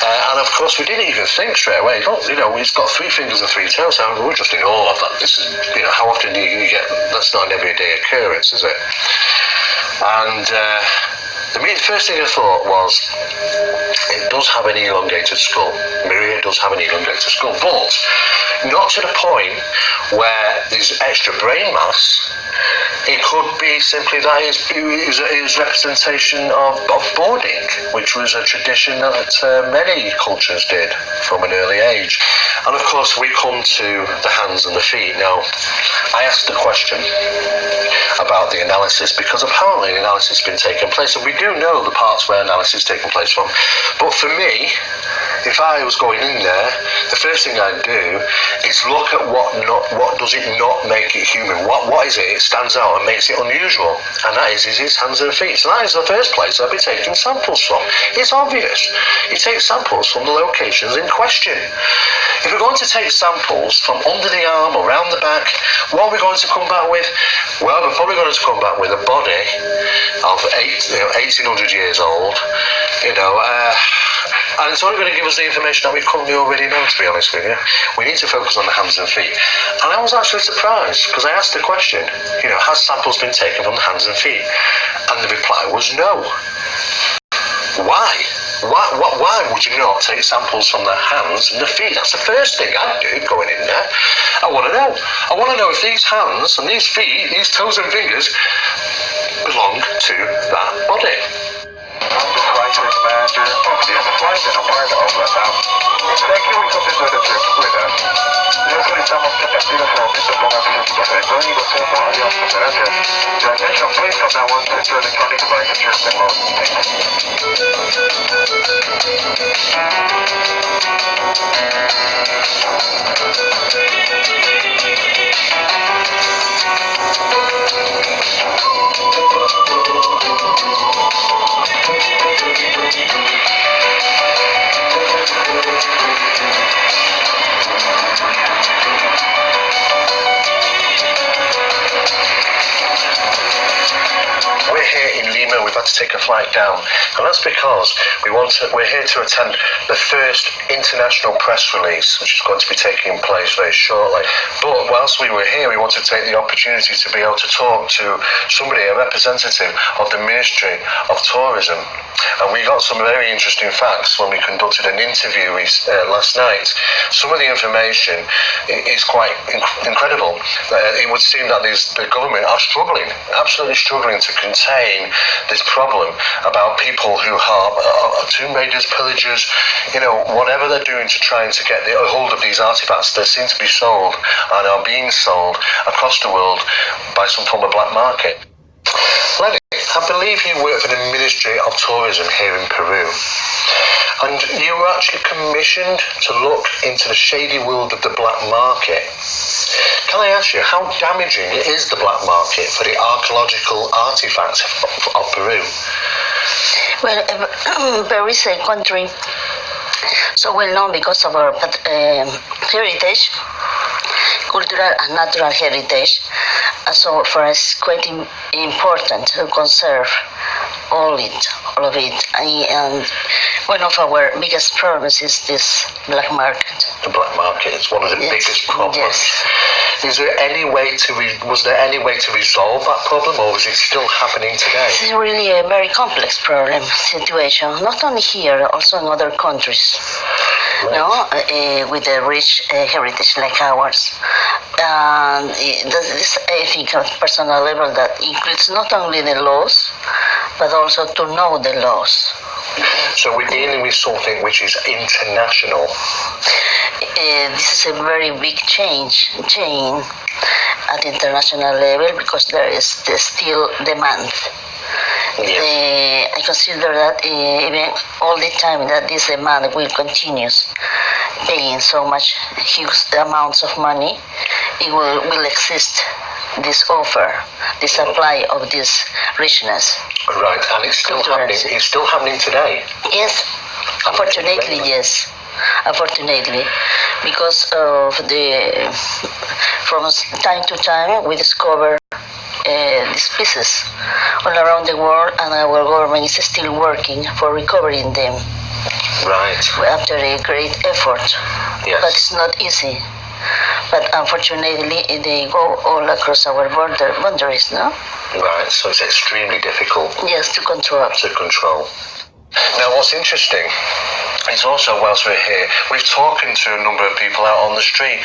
Speaker 2: And of course, we didn't even think straight away. You know, it's got 3 fingers and 3 toes. So we're just in awe of that. This is, you know, how often do you get? That's not an everyday occurrence, is it? And the first thing I thought was, it does have an elongated skull. Maria does have an elongated skull, but not to the point where there's extra brain mass. It could be simply that it is representation of boarding, which was a tradition that many cultures did from an early age. And of course, we come to the hands and the feet. Now, I asked the question about the analysis because apparently the analysis has been taking place, and we do know the parts where analysis is taking place from. But for me, if I was going in there, the first thing I'd do is look at what does it not make it human. What is it? It stands out and makes it unusual, and that is its hands and feet. So that is the first place I'd be taking samples from. It's obvious. You take samples from the locations in question. If we're going to take samples from under the arm or around the back, what are we going to come back with? Well, we're probably going to come back with a body of 1,800 years old, and it's only going to give us the information that we currently already know, to be honest with you. We need to focus on the hands and feet. And I was actually surprised, because I asked the question, has samples been taken from the hands and feet? And the reply was no. Why? Why would you not take samples from the hands and the feet? That's the first thing I'd do going in there. I want to know. I want to know if these hands and these feet, these toes and fingers, belong to that body.
Speaker 1: License manager of this flight and a part of LATAM. Thank you, we hope you enjoyed the trip with us. Les solicitamos que te actives el momento pongas sus equipos electrónicos en modo avión. Muchas gracias. Your attention please from now on to your electronic device in transit mode.
Speaker 2: We're here in Lima. We've had to take a flight down, and that's because we're here to attend the first international press release, which is going to be taking place very shortly. But whilst we were here, we wanted to take the opportunity to be able to talk to somebody, a representative of the Ministry of Tourism. And we got some very interesting facts when we conducted an interview last night. Some of the information is quite incredible. It would seem that the government are struggling, absolutely struggling to contain this problem about people who are tomb raiders, pillagers, whatever they're doing to try and to get a hold of these artifacts. They seem to be sold and are being sold across the world by some form of black market. Lenny, I believe you work for the Ministry of Tourism here in Peru, and you were actually commissioned to look into the shady world of the black market. Can I ask you, how damaging is the black market for the archaeological artifacts of Peru?
Speaker 7: Well, Peru is a country so well known because of our heritage, cultural and natural heritage. So for us, it's quite important to conserve all of it. And one of our biggest problems is this black market.
Speaker 2: The black market is one of the biggest problems.
Speaker 7: Yes.
Speaker 2: Was there any way to resolve that problem, or is it still happening today?
Speaker 7: This is really a very complex problem situation, not only here, also in other countries.
Speaker 2: Right.
Speaker 7: No, with a rich heritage like ours. And this, I think, on personal level, that includes not only the laws, but also to know the laws.
Speaker 2: So we're dealing with something which is international.
Speaker 7: This is a very big change at international level, because there is still demand.
Speaker 2: Yes.
Speaker 7: I consider that even all the time that this demand will continue paying so much huge amounts of money, it will exist, this offer, the supply of this richness.
Speaker 2: Right, and it's still happening. It's still happening today.
Speaker 7: Yes, unfortunately, yes. Unfortunately, because of from time to time we discover these pieces all around the world, and our government is still working for recovering them.
Speaker 2: Right.
Speaker 7: After a great effort,
Speaker 2: Yes.
Speaker 7: but it's not easy. But unfortunately, they go all across our boundaries, no?
Speaker 2: Right, so it's extremely difficult
Speaker 7: Yes, to control.
Speaker 2: to control. Now, what's interesting is also, whilst we're here, we've talking to a number of people out on the street,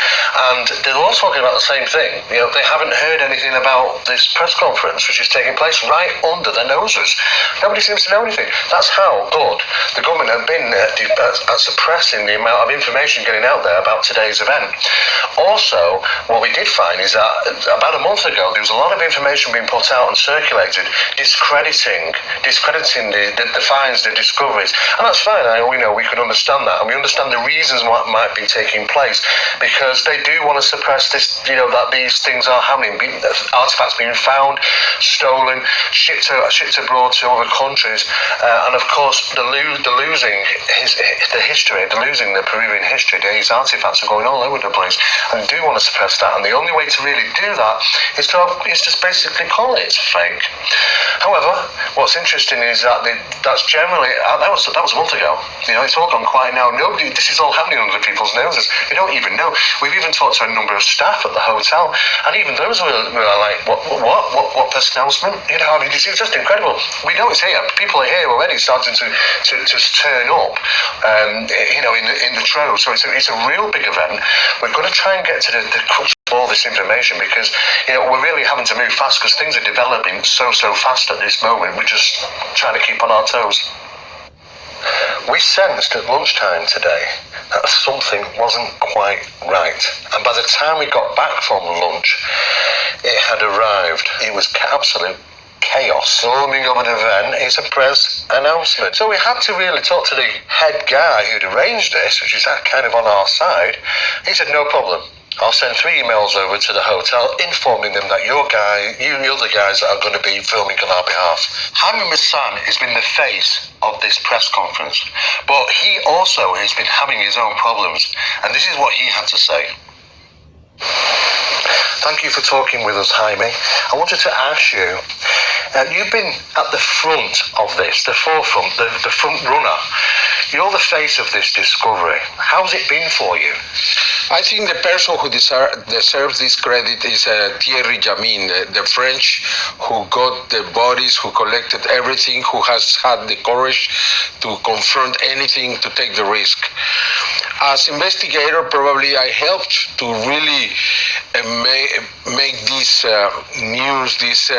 Speaker 2: and they're all talking about the same thing. You know, they haven't heard anything about this press conference, which is taking place right under their noses. Nobody seems to know anything. That's how good the government have been at suppressing the amount of information getting out there about today's event. Also, what we did find is that about a month ago, there was a lot of information being put out and circulated, discrediting the finds, the discoveries, and that's fine. We can understand that, and we understand the reasons why it might be taking place, because they do want to suppress this. That these things are happening, artifacts being found, stolen, shipped abroad to other countries, and of course the losing the Peruvian history. These artifacts are going all over the place, and do want to suppress that. And the only way to really do that is just basically call it fake. However, what's interesting is that that's generally that was a month ago. It's all gone quiet now. This is all happening under people's noses. They don't even know. We've even talked to a number of staff at the hotel, and even those were like, what press announcement? It's just incredible. We know it's here. People are here already, starting to turn up, in the trove. So it's a real big event. We're going to try and get to the crux of all this information, because we're really having to move fast, because things are developing so fast at this moment. We're just trying to keep on our toes. We sensed at lunchtime today that something wasn't quite right, and by the time we got back from lunch, it had arrived. It was absolute chaos. Storming of an event is a press announcement. So we had to really talk to the head guy who'd arranged this, which is kind of on our side. He said, no problem. I'll send 3 emails over to the hotel informing them that you're the guys that are going to be filming on our behalf. Jaime Maussan has been the face of this press conference, but he also has been having his own problems, and this is what he had to say. Thank you for talking with us, Jaime. I wanted to ask you, you've been at the front of this, the forefront, the front runner. You're the face of this discovery. How's it been for you?
Speaker 8: I think the person who deserves this credit is Thierry Jamin, the French who got the bodies, who collected everything, who has had the courage to confront anything, to take the risk. As investigator, probably I helped to really make this news, these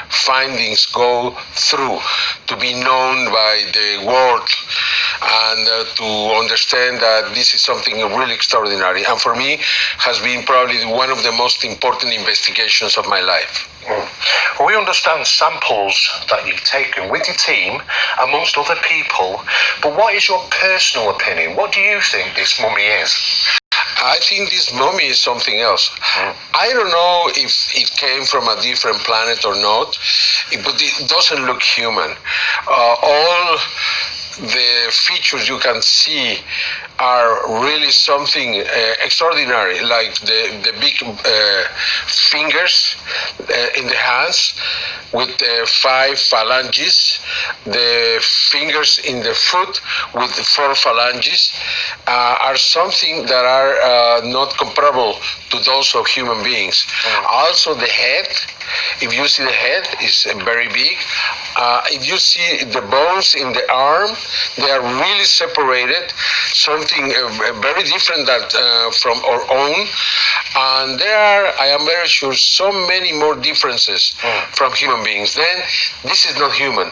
Speaker 8: findings go through, to be known by the world, and to understand that this is something really extraordinary. And for me, has been probably one of the most important investigations of my life.
Speaker 2: Well, we understand samples that you've taken with your team, amongst other people, but what is your personal opinion? What do you think this mummy is?
Speaker 8: I think this mummy is something else. I don't know if it came from a different planet or not, but it doesn't look human. All the features you can see are really something extraordinary, like the big fingers in the hands with 5 phalanges, the fingers in the foot with the 4 phalanges are something that are not comparable to those of human beings. Also, the head, if you see the head, is very big. If you see the bones in the arm, they are really separated, something very different that, from our own. And there are, I am very sure, so many more differences from human beings. Then this is not human.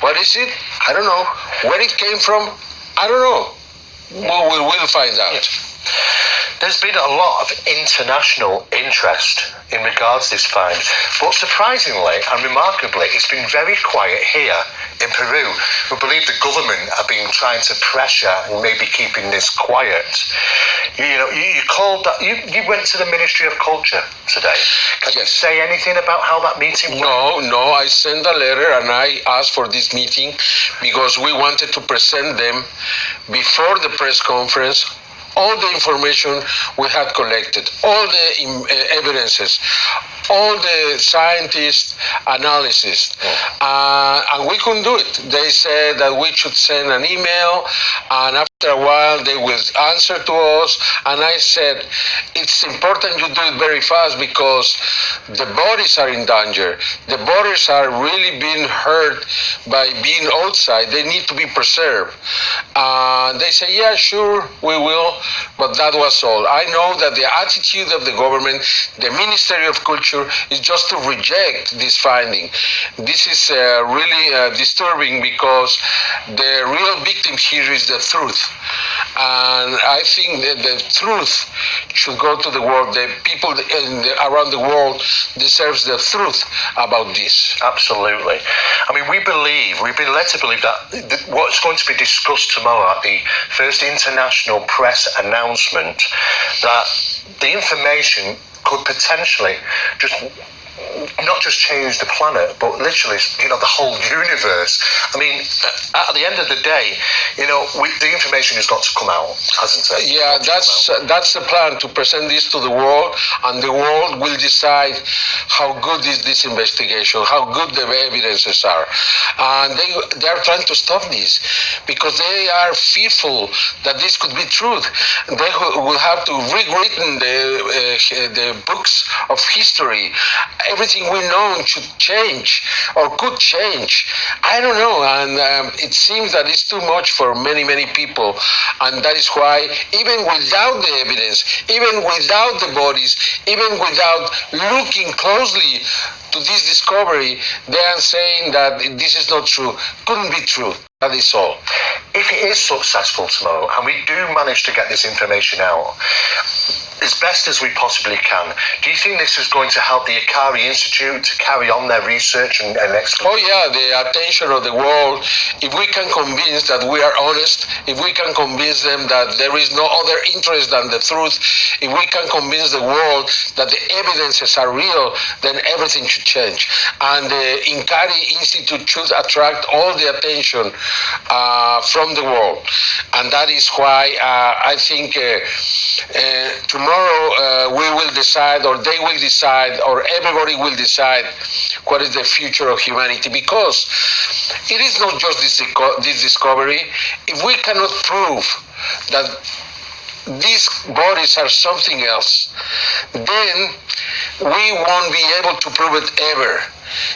Speaker 8: What is it? I don't know. Where it came from? I don't know. We will find out.
Speaker 2: There's been a lot of international interest in regards to this find, but surprisingly and remarkably, it's been very quiet here in Peru. We believe the government have been trying to pressure and maybe keeping this quiet. You called that. You went to the Ministry of Culture today. Can you say anything about how that meeting went?
Speaker 8: No. I sent a letter and I asked for this meeting because we wanted to present them before the press conference all the information we had collected, all the evidences, all the scientists' analysis, and we couldn't do it. They said that we should send an email, and after a while they will answer to us. And I said, it's important you do it very fast because the bodies are in danger. The bodies are really being hurt by being outside. They need to be preserved. They say, yeah, sure, we will. But that was all. I know that the attitude of the government, the Ministry of Culture, is just to reject this finding. This is really disturbing because the real victim here is the truth. And I think that the truth should go to the world. The people around the world deserves the truth about this.
Speaker 2: Absolutely. I mean, we've been led to believe that what's going to be discussed tomorrow at the first international press announcement, that the information could potentially not just change the planet, but literally, the whole universe. I mean, at the end of the day, the information has got to come out, hasn't it?
Speaker 8: Yeah, that's the plan, to present this to the world, and the world will decide how good is this investigation, how good the evidences are. And they are trying to stop this because they are fearful that this could be truth. They will have to rewritten the books of history. Everything we know should change or could change. I don't know, and it seems that it's too much for many, many people, and that is why, even without the evidence, even without the bodies, even without looking closely to this discovery, they are saying that this is not true, couldn't be true. That is all.
Speaker 2: If it is successful tomorrow, and we do manage to get this information out as best as we possibly can, do you think this is going to help the Ikari Institute to carry on their research and exploration?
Speaker 8: Oh yeah, the attention of the world. If we can convince that we are honest, if we can convince them that there is no other interest than the truth, if we can convince the world that the evidences are real, then everything should change. And the Ikari Institute should attract all the attention from the world. And that is why I think tomorrow we will decide, or they will decide, or everybody will decide what is the future of humanity, because it is not just this discovery. If we cannot prove that these bodies are something else, then we won't be able to prove it ever.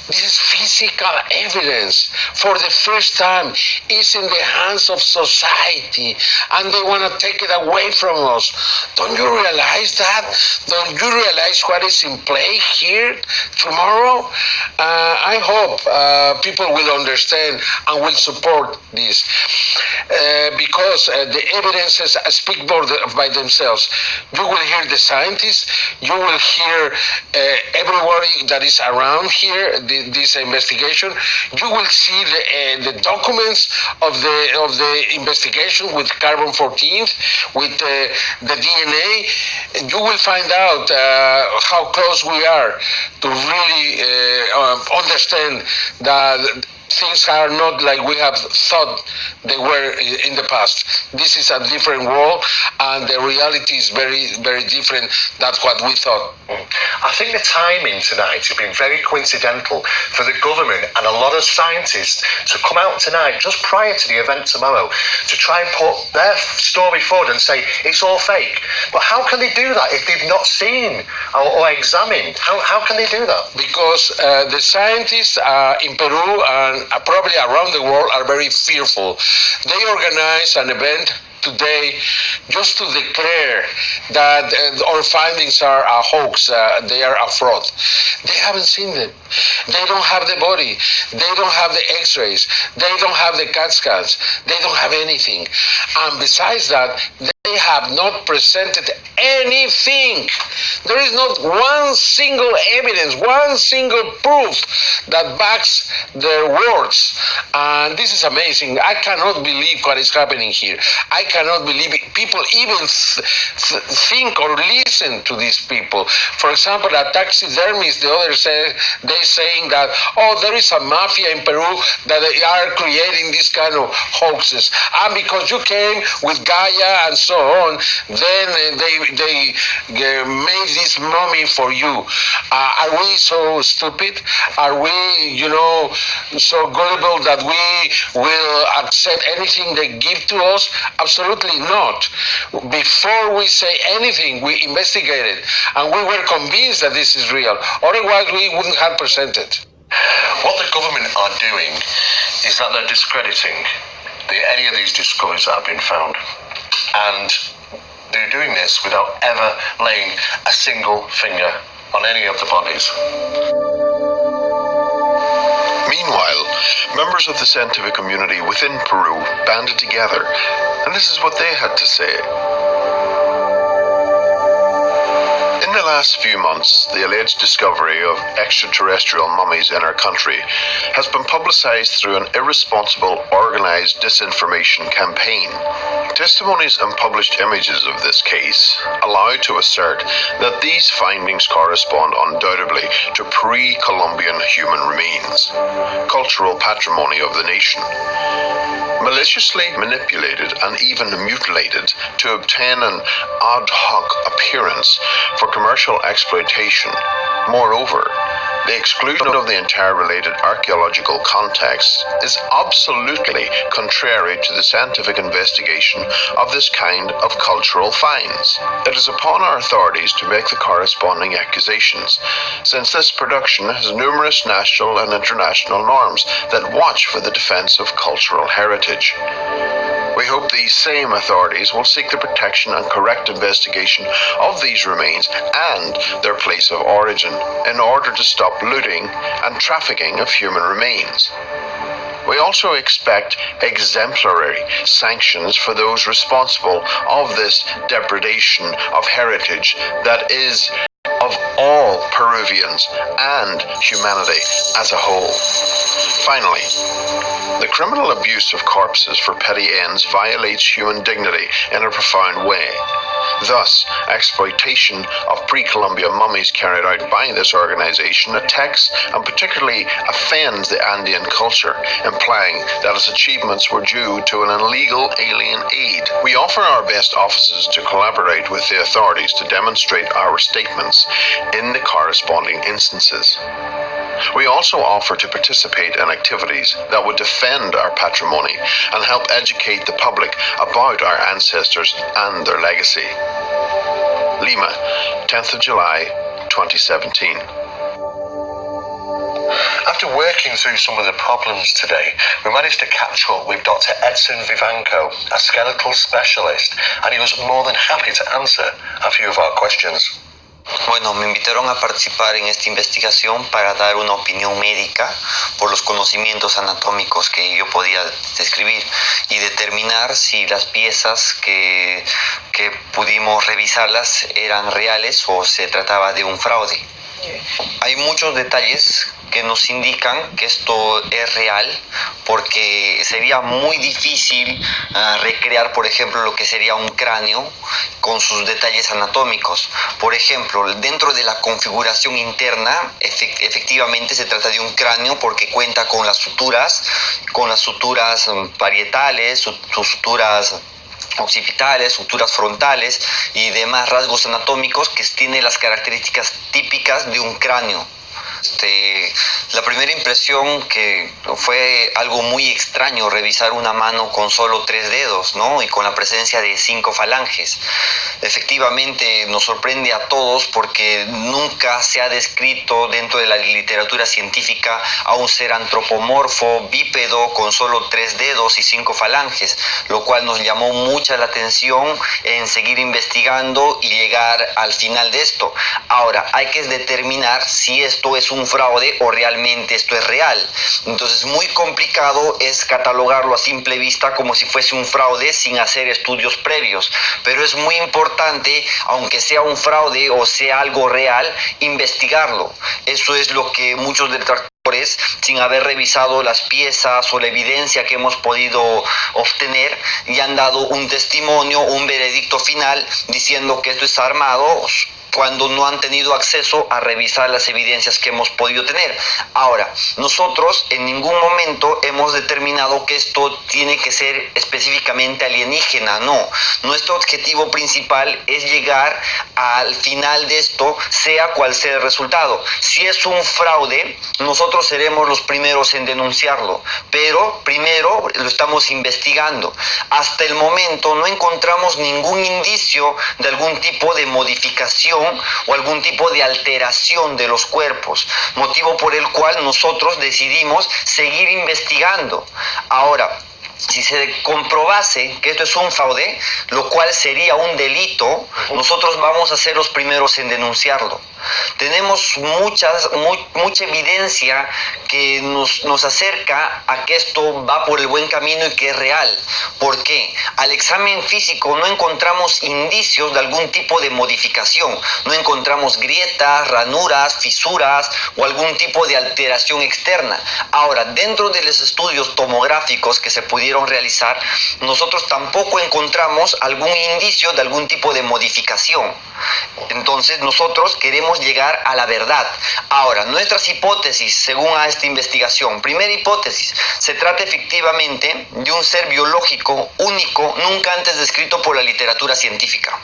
Speaker 8: This is physical evidence. For the first time, it's in the hands of society, and they want to take it away from us. Don't you realize that? Don't you realize what is in play here tomorrow? I hope people will understand and will support this, because the evidences speak by themselves. You will hear the scientists, you will hear everybody that is around here, this investigation. You will see the documents of the investigation with carbon-14, with the DNA. You will find out how close we are to really understand that things are not like we have thought they were in the past. This is a different world, and the reality is very, very different than what we thought.
Speaker 2: I think the timing tonight has been very coincidental for the government and a lot of scientists to come out tonight, just prior to the event tomorrow, to try and put their story forward and say it's all fake. But how can they do that if they've not seen or examined? How can they do that?
Speaker 8: Because the scientists in Peru and probably around the world are very fearful. They organize an event today just to declare that our findings are a hoax, they are a fraud. They haven't seen them. They don't have the body. They don't have the x-rays. They don't have the CAT scans. They don't have anything. And besides that, they have not presented anything. There is not one single evidence, one single proof that backs their words. And this is amazing. I cannot believe what is happening here. I cannot believe it. People even think or listen to these people. For example, a taxidermist, the other they saying that, oh, there is a mafia in Peru that they are creating this kind of hoaxes. And because you came with Gaia and so on, then they made this mummy for you. Are we so stupid? Are we, so gullible that we will accept anything they give to us? Absolutely not. Before we say anything, we investigated, and we were convinced that this is real. Otherwise, we wouldn't have presented.
Speaker 2: What the government are doing is that they're discrediting any of these discoveries that have been found. And they're doing this without ever laying a single finger on any of the bodies.
Speaker 6: Meanwhile, members of the scientific community within Peru banded together, and this is what they had to say. In the last few months, the alleged discovery of extraterrestrial mummies in our country has been publicized through an irresponsible, organized disinformation campaign. Testimonies and published images of this case allow to assert that these findings correspond undoubtedly to pre-Columbian human remains, cultural patrimony of the nation, maliciously manipulated and even mutilated to obtain an ad hoc appearance for commercial exploitation. Moreover, the exclusion of the entire related archaeological context is absolutely contrary to the scientific investigation of this kind of cultural finds. It is upon our authorities to make the corresponding accusations, since this production has numerous national and international norms that watch for the defense of cultural heritage. We hope these same authorities will seek the protection and correct investigation of these remains and their place of origin in order to stop looting and trafficking of human remains. We also expect exemplary sanctions for those responsible of this degradation of heritage that is of all Peruvians and humanity as a whole. Finally, the criminal abuse of corpses for petty ends violates human dignity in a profound way. Thus, exploitation of pre-Columbian mummies carried out by this organization attacks and particularly offends the Andean culture, implying that its achievements were due to an illegal alien aid. We offer our best offices to collaborate with the authorities to demonstrate our statements in the corresponding instances. We also offer to participate in activities that would defend our patrimony and help educate the public about our ancestors and their legacy. Lima, 10th of July, 2017.
Speaker 2: After working through some of the problems today, we managed to catch up with Dr. Edson Vivanco, a skeletal specialist, and he was more than happy to answer a few of our questions.
Speaker 9: Bueno, me invitaron a participar en esta investigación para dar una opinión médica por los conocimientos anatómicos que yo podía describir y determinar si las piezas que pudimos revisarlas eran reales o se trataba de un fraude. Hay muchos detalles que nos indican que esto es real, porque sería muy difícil recrear, por ejemplo, lo que sería un cráneo con sus detalles anatómicos. Por ejemplo, dentro de la configuración interna, efectivamente se trata de un cráneo porque cuenta con las suturas parietales, suturas occipitales, suturas frontales y demás rasgos anatómicos que tienen las características típicas de un cráneo. La primera impresión que fue algo muy extraño revisar una mano con solo 3 dedos, ¿no? Y con la presencia de 5 falanges. Efectivamente nos sorprende a todos porque nunca se ha descrito dentro de la literatura científica a un ser antropomorfo, bípedo, con solo 3 dedos y 5 falanges, lo cual nos llamó mucha la atención en seguir investigando y llegar al final de esto. Ahora, hay que determinar si esto es un fraude o realmente esto es real. Entonces, muy complicado es catalogarlo a simple vista como si fuese un fraude sin hacer estudios previos, pero es muy importante, aunque sea un fraude o sea algo real, investigarlo. Eso es lo que muchos detractores, sin haber revisado las piezas o la evidencia que hemos podido obtener, y han dado un testimonio, un veredicto final diciendo que esto es armado, cuando no han tenido acceso a revisar las evidencias que hemos podido tener. Ahora, nosotros en ningún momento hemos determinado que esto tiene que ser específicamente alienígena, no. Nuestro objetivo principal es llegar al final de esto, sea cual sea el resultado. Si es un fraude, nosotros seremos los primeros en denunciarlo, pero primero lo estamos investigando. Hasta el momento no encontramos ningún indicio de algún tipo de modificación o algún tipo de alteración de los cuerpos, motivo por el cual nosotros decidimos seguir investigando. Ahora, si se comprobase que esto es un fraude, lo cual sería un delito, nosotros vamos a ser los primeros en denunciarlo. Tenemos mucha evidencia que nos acerca a que esto va por el buen camino y que es real. ¿Por qué? Al examen físico no encontramos indicios de algún tipo de modificación. No encontramos grietas, ranuras, fisuras o algún tipo de alteración externa. Ahora, dentro de los estudios tomográficos que se pudieron realizar, nosotros tampoco encontramos algún indicio de algún tipo de modificación. Entonces, nosotros queremos llegar a la verdad. Ahora, nuestras hipótesis, según a esta investigación: primera hipótesis, se trata efectivamente de un ser biológico único, nunca antes descrito por la literatura científica.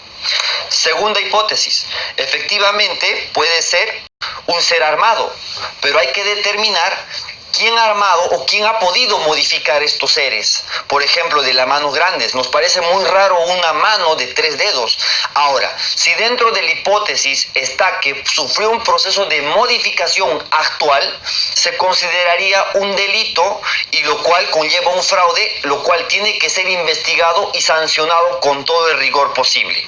Speaker 9: Segunda hipótesis, efectivamente puede ser un ser armado, pero hay que determinar quién ha armado o quién ha podido modificar estos seres. Por ejemplo, de las manos grandes. Nos parece muy raro una mano de 3 dedos. Ahora, si dentro de la hipótesis está que sufrió un proceso de modificación actual, se consideraría un delito, y lo cual conlleva un fraude, lo cual tiene que ser investigado y sancionado con todo el rigor posible.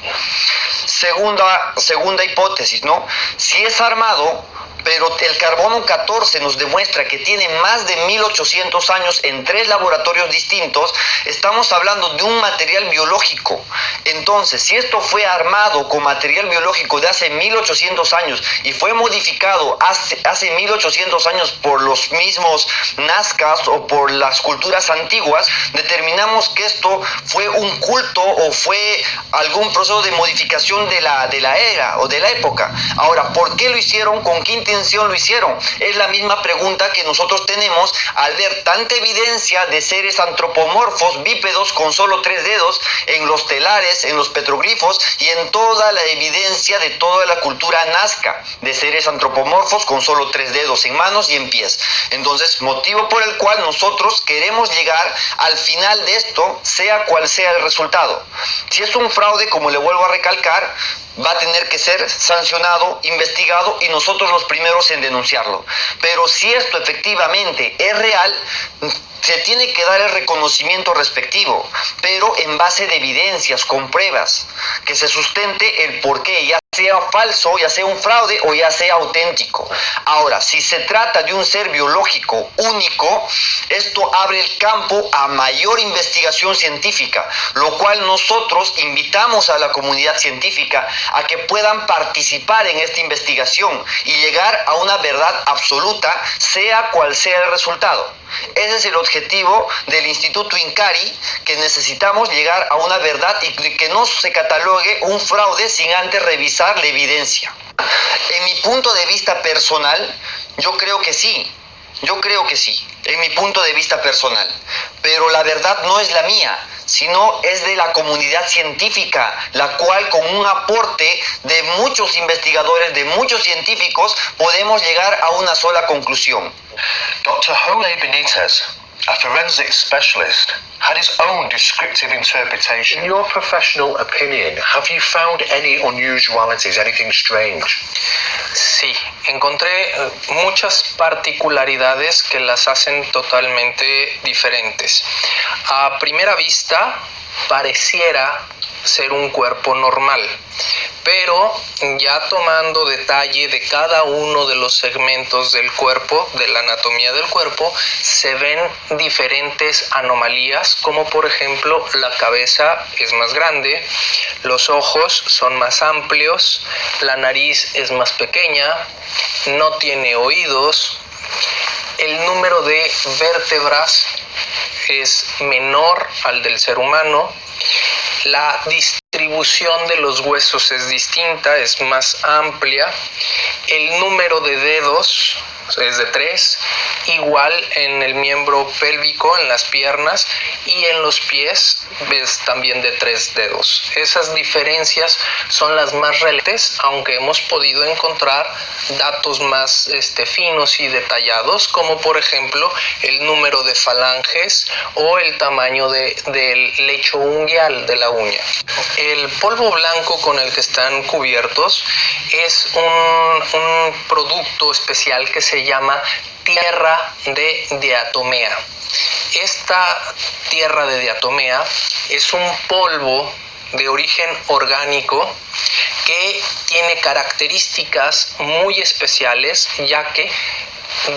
Speaker 9: Segunda hipótesis, ¿no? Si es armado, pero el carbono 14 nos demuestra que tiene más de 1800 años en 3 laboratorios distintos, estamos hablando de un material biológico. Entonces, si esto fue armado con material biológico de hace 1800 años y fue modificado hace 1800 años por los mismos nazcas o por las culturas antiguas, determinamos que esto fue un culto o fue algún proceso de modificación de la era o de la época. Ahora, ¿por qué lo hicieron? ¿Con qué intención lo hicieron? Es la misma pregunta que nosotros tenemos al ver tanta evidencia de seres antropomorfos bípedos con solo 3 dedos en los telares, en los petroglifos y en toda la evidencia de toda la cultura nazca de seres antropomorfos con solo 3 dedos en manos y en pies. Entonces, motivo por el cual nosotros queremos llegar al final de esto, sea cual sea el resultado. Si es un fraude, como le vuelvo a recalcar, va a tener que ser sancionado, investigado y nosotros los primeros en denunciarlo. Pero si esto efectivamente es real, Se tiene que dar el reconocimiento respectivo, pero en base de evidencias, con pruebas, que se sustente el porqué, ya sea falso, ya sea un fraude o ya sea auténtico. Ahora, si se trata de un ser biológico único, esto abre el campo a mayor investigación científica, lo cual nosotros invitamos a la comunidad científica a que puedan participar en esta investigación y llegar a una verdad absoluta, sea cual sea el resultado. Ese es el objetivo del Instituto Incari, que necesitamos llegar a una verdad y que no se catalogue un fraude sin antes revisar la evidencia. En mi punto de vista personal, yo creo que sí, en mi punto de vista personal, pero la verdad no es la mía, sino es de la comunidad científica, la cual con un aporte de muchos investigadores, de muchos científicos, podemos llegar a una sola conclusión.
Speaker 2: Dr. Jose Benitez, a forensic specialist, had his own descriptive interpretation. In your professional opinion, have you found any unusualities, anything strange?
Speaker 10: Sí, encontré muchas particularidades que las hacen totalmente diferentes. A primera vista, pareciera ser un cuerpo normal, pero ya tomando detalle de cada uno de los segmentos del cuerpo, de la anatomía del cuerpo, se ven diferentes anomalías, como por ejemplo la cabeza es más grande, los ojos son más amplios, la nariz es más pequeña, no tiene oídos, el número de vértebras es menor al del ser humano, la distribución de los huesos es distinta, es más amplia, el número de dedos es de 3, igual en el miembro pélvico, en las piernas, y en los pies es también de 3 dedos. Esas diferencias son las más relevantes, aunque hemos podido encontrar datos más finos y detallados, como por ejemplo el número de falanges o el tamaño del lecho unguial de la uña. El polvo blanco con el que están cubiertos es un producto especial que se llama tierra de diatomea. Esta tierra de diatomea es un polvo de origen orgánico que tiene características muy especiales, ya que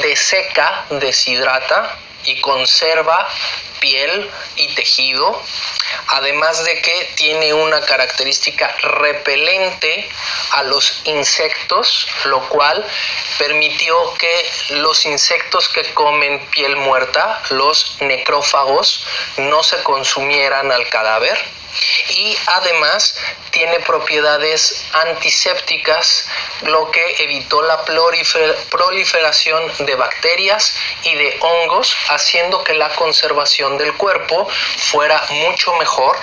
Speaker 10: deseca, deshidrata y conserva piel y tejido, además de que tiene una característica repelente a los insectos, lo cual permitió que los insectos que comen piel muerta, los necrófagos, no se consumieran al cadáver. Y además tiene propiedades antisépticas, lo que evitó la proliferación de bacterias y de hongos, haciendo que la conservación del cuerpo fuera mucho mejor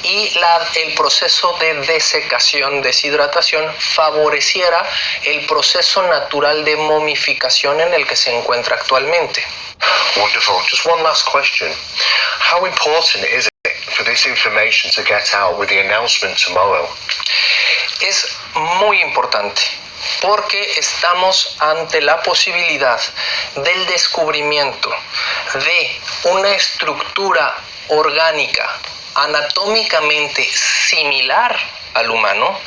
Speaker 10: y el proceso de desecación, deshidratación, favoreciera el proceso natural de momificación en el que se encuentra actualmente.
Speaker 2: Wonderful. Just one last question. How important is it for this information to get out with the announcement tomorrow?
Speaker 10: Es muy importante porque estamos ante la posibilidad del descubrimiento de una estructura orgánica anatómicamente similar al humano,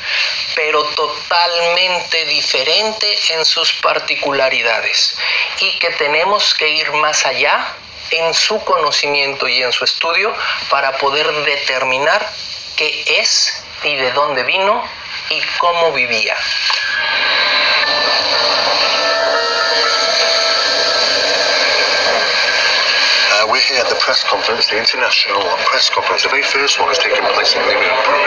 Speaker 10: pero totalmente diferente en sus particularidades, y que tenemos que ir más allá en su conocimiento y en su estudio para poder determinar qué es y de dónde vino y cómo vivía.
Speaker 2: We're here at the press conference, the international press conference. The very first one is taking place in Lima, Peru.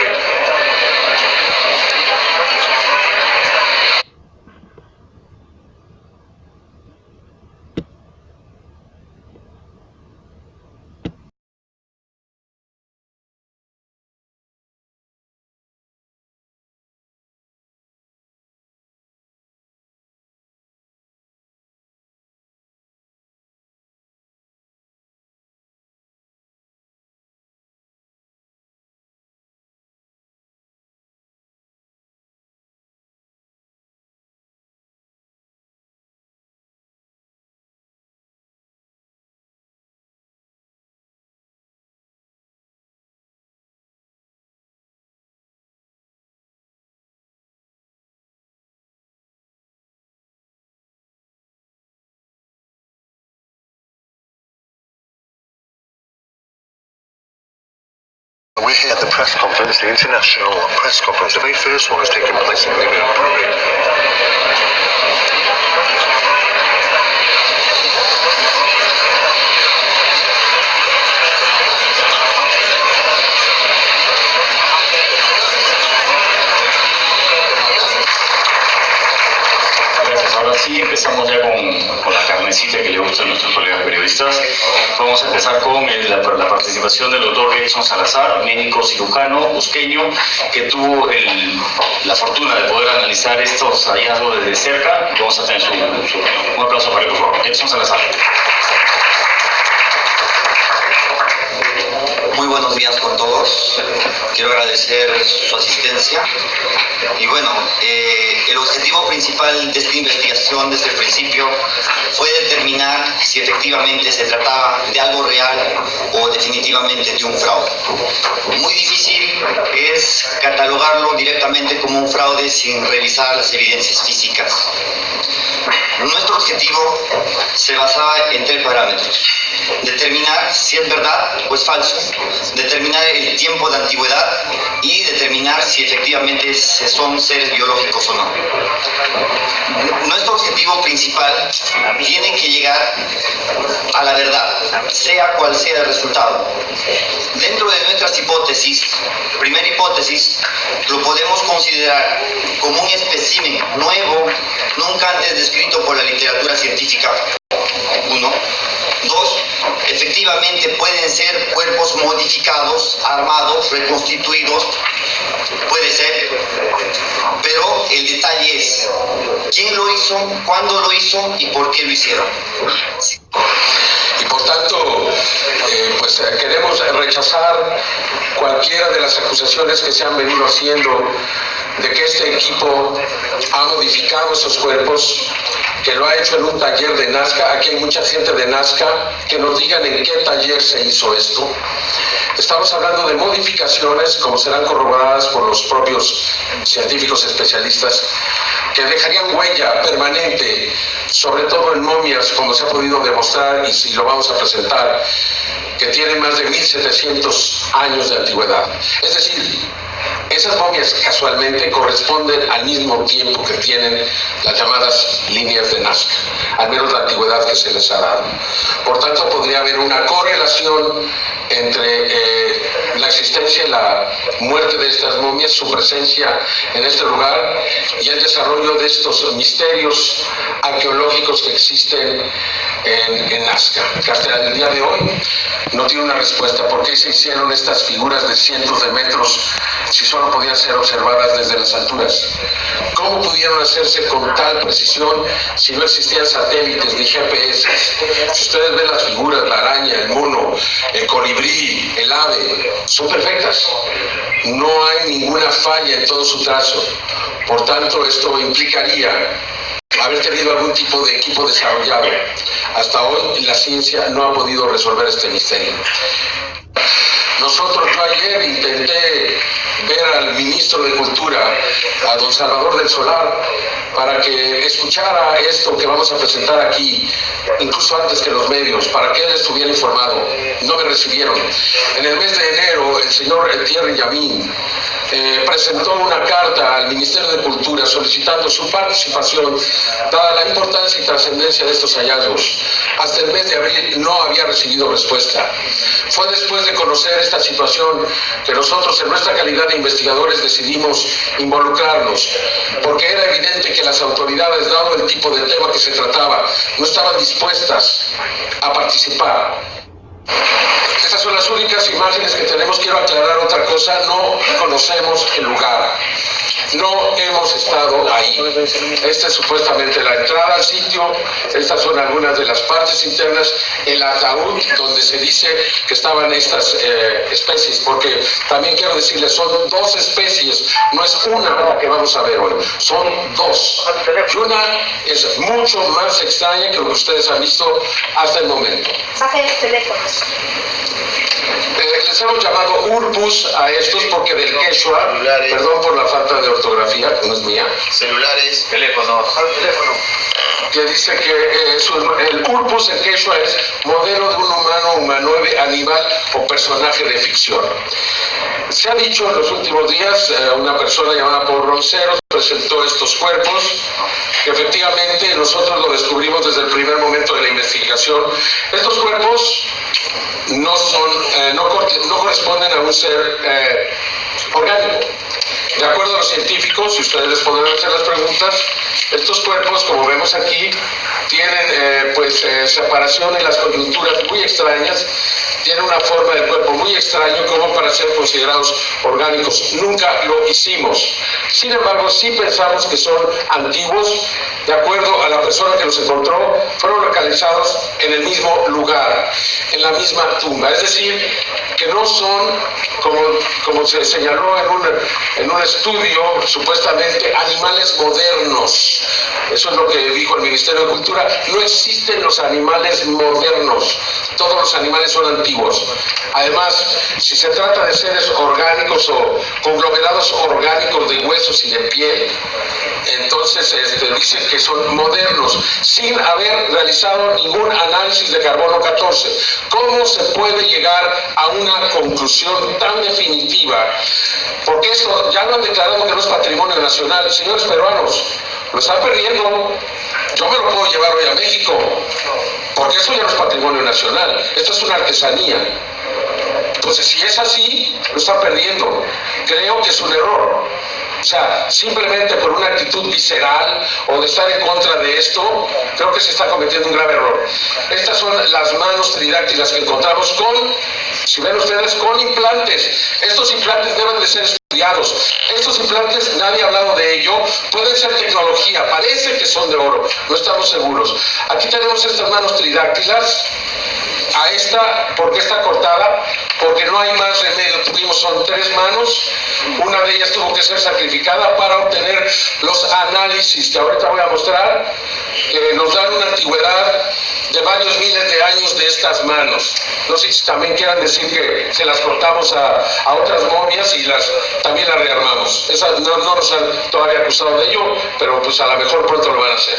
Speaker 6: We're here at the press conference, the international press conference. The very first one has taken place in Lima, Peru.
Speaker 11: Ahora sí, empezamos ya con la carnecita que le gusta a nuestros colegas periodistas. Vamos a empezar con la participación del doctor Edson Salazar, médico cirujano cusqueño, que tuvo la fortuna de poder analizar estos hallazgos desde cerca. Vamos a tener un aplauso para él, por favor. Edson Salazar.
Speaker 9: Muy buenos días con todos. Quiero agradecer su asistencia. Y bueno, el objetivo principal de esta investigación desde el principio fue determinar si efectivamente se trataba de algo real o definitivamente de un fraude. Muy difícil es catalogarlo directamente como un fraude sin revisar las evidencias físicas. Nuestro objetivo se basaba en 3 parámetros: determinar si es verdad o es falso, determinar el tiempo de antigüedad y determinar si efectivamente son seres biológicos o no. Nuestro objetivo principal tiene que llegar a la verdad, sea cual sea el resultado. Dentro de nuestras hipótesis, primera hipótesis, lo podemos considerar como un espécimen nuevo, nunca antes descrito por la literatura científica. 1. 2. Efectivamente pueden ser cuerpos modificados, armados, reconstituidos, puede ser, pero el detalle es quién lo hizo, cuándo lo hizo y por qué lo hicieron.
Speaker 8: Y por tanto, pues queremos rechazar cualquiera de las acusaciones que se han venido haciendo de que este equipo ha modificado esos cuerpos, que lo ha hecho en un taller de Nazca. Aquí hay mucha gente de Nazca, que nos digan en qué taller se hizo esto. Estamos hablando de modificaciones, como serán corroboradas por los propios científicos especialistas, que dejarían huella permanente, sobre todo en momias, como se ha podido demostrar, y si lo vamos a presentar, que tienen más de 1700 años de antigüedad. Es decir, esas momias casualmente corresponden al mismo tiempo que tienen las llamadas líneas de Nazca, al menos la antigüedad que se les ha dado. Por tanto, podría haber una correlación entre la existencia y la muerte de estas momias, su presencia en este lugar y el desarrollo de estos misterios arqueológicos que existen en Nazca, que hasta el día de hoy no tiene una respuesta. ¿Por qué se hicieron estas figuras de cientos de metros si solo podían ser observadas desde las alturas? ¿Cómo pudieron hacerse con tal precisión si no existían satélites ni GPS? Si ustedes ven las figuras, la araña, el mono, el colibrí, el ave, son perfectas. No hay ninguna falla en todo su trazo. Por tanto, esto implicaría haber tenido algún tipo de equipo desarrollado. Hasta hoy la ciencia no ha podido resolver este misterio. Yo ayer intenté ver al ministro de Cultura, a don Salvador del Solar, para que escuchara esto que vamos a presentar aquí, incluso antes que los medios, para que él estuviera informado. No me recibieron. En el mes de enero, el señor Thierry Yamín presentó una carta al Ministerio de Cultura solicitando su participación, dada la importancia y trascendencia de estos hallazgos. Hasta el mes de abril no había recibido respuesta. Fue después de conocer esta situación que nosotros, en nuestra calidad de investigadores, decidimos involucrarnos, porque era evidente que las autoridades, dado el tipo de tema que se trataba, no estaban dispuestas a participar. Estas son las únicas imágenes que tenemos. Quiero aclarar otra cosa: no conocemos el lugar, no hemos estado ahí. Esta es supuestamente la entrada al sitio. Estas son algunas de las partes internas, el ataúd donde se dice que estaban estas especies, porque también quiero decirles, son 2 especies, no es una la que vamos a ver hoy, son 2. Y una es mucho más extraña que lo que ustedes han visto hasta el momento. Les hemos llamado urpus a estos porque del quechua, perdón por la falta de ortografía, no es mía.
Speaker 11: Celulares, teléfonos.
Speaker 8: que dice que el purpus en quechua es modelo de un humano, humanoide, animal o personaje de ficción. Se ha dicho en los últimos días, una persona llamada Paul Ronceros presentó estos cuerpos, que efectivamente nosotros lo descubrimos desde el primer momento de la investigación. Estos cuerpos no corresponden a un ser orgánico. De acuerdo a los científicos, y ustedes les podrán hacer las preguntas, estos cuerpos, como vemos aquí, tienen separación en las coyunturas muy extrañas, tienen una forma del cuerpo muy extraño como para ser considerados orgánicos. Nunca lo hicimos. Sin embargo, sí pensamos que son antiguos. De acuerdo a la persona que los encontró, fueron localizados en el mismo lugar, en la misma tumba. Es decir, que no son, como se señaló en un estudio, supuestamente animales modernos. Eso es lo que dijo el Ministerio de Cultura. No existen los animales modernos. Todos los animales son antiguos. Además, si se trata de seres orgánicos o conglomerados orgánicos de huesos y de piel, entonces dicen que son modernos, sin haber realizado ningún análisis de carbono 14. ¿Cómo se puede llegar a una conclusión tan definitiva? Porque esto ya lo han declarado que no es patrimonio nacional. Señores peruanos, lo están perdiendo. Yo me lo puedo llevar hoy a México, porque esto ya no es patrimonio nacional, esto es una artesanía. Entonces, si es así, lo están perdiendo. Creo que es un error. O sea, simplemente por una actitud visceral o de estar en contra de esto, creo que se está cometiendo un grave error. Estas son las manos tridáctilas que encontramos si ven ustedes, con implantes. Estos implantes deben de ser estudiados. Estos implantes, nadie ha hablado de ello, pueden ser tecnología, parece que son de oro, no estamos seguros. Aquí tenemos estas manos tridáctilas. A esta, ¿por qué está cortada? Porque no hay más remedio. Son 3 manos, una de ellas tuvo que ser sacrificada para obtener los análisis que ahorita voy a mostrar, que nos dan una antigüedad de varios miles de años de estas manos. No sé si también quieran decir que se las cortamos a otras momias y también las rearmamos. Esas no nos han todavía acusado de ello, pero pues a lo mejor pronto lo van a hacer.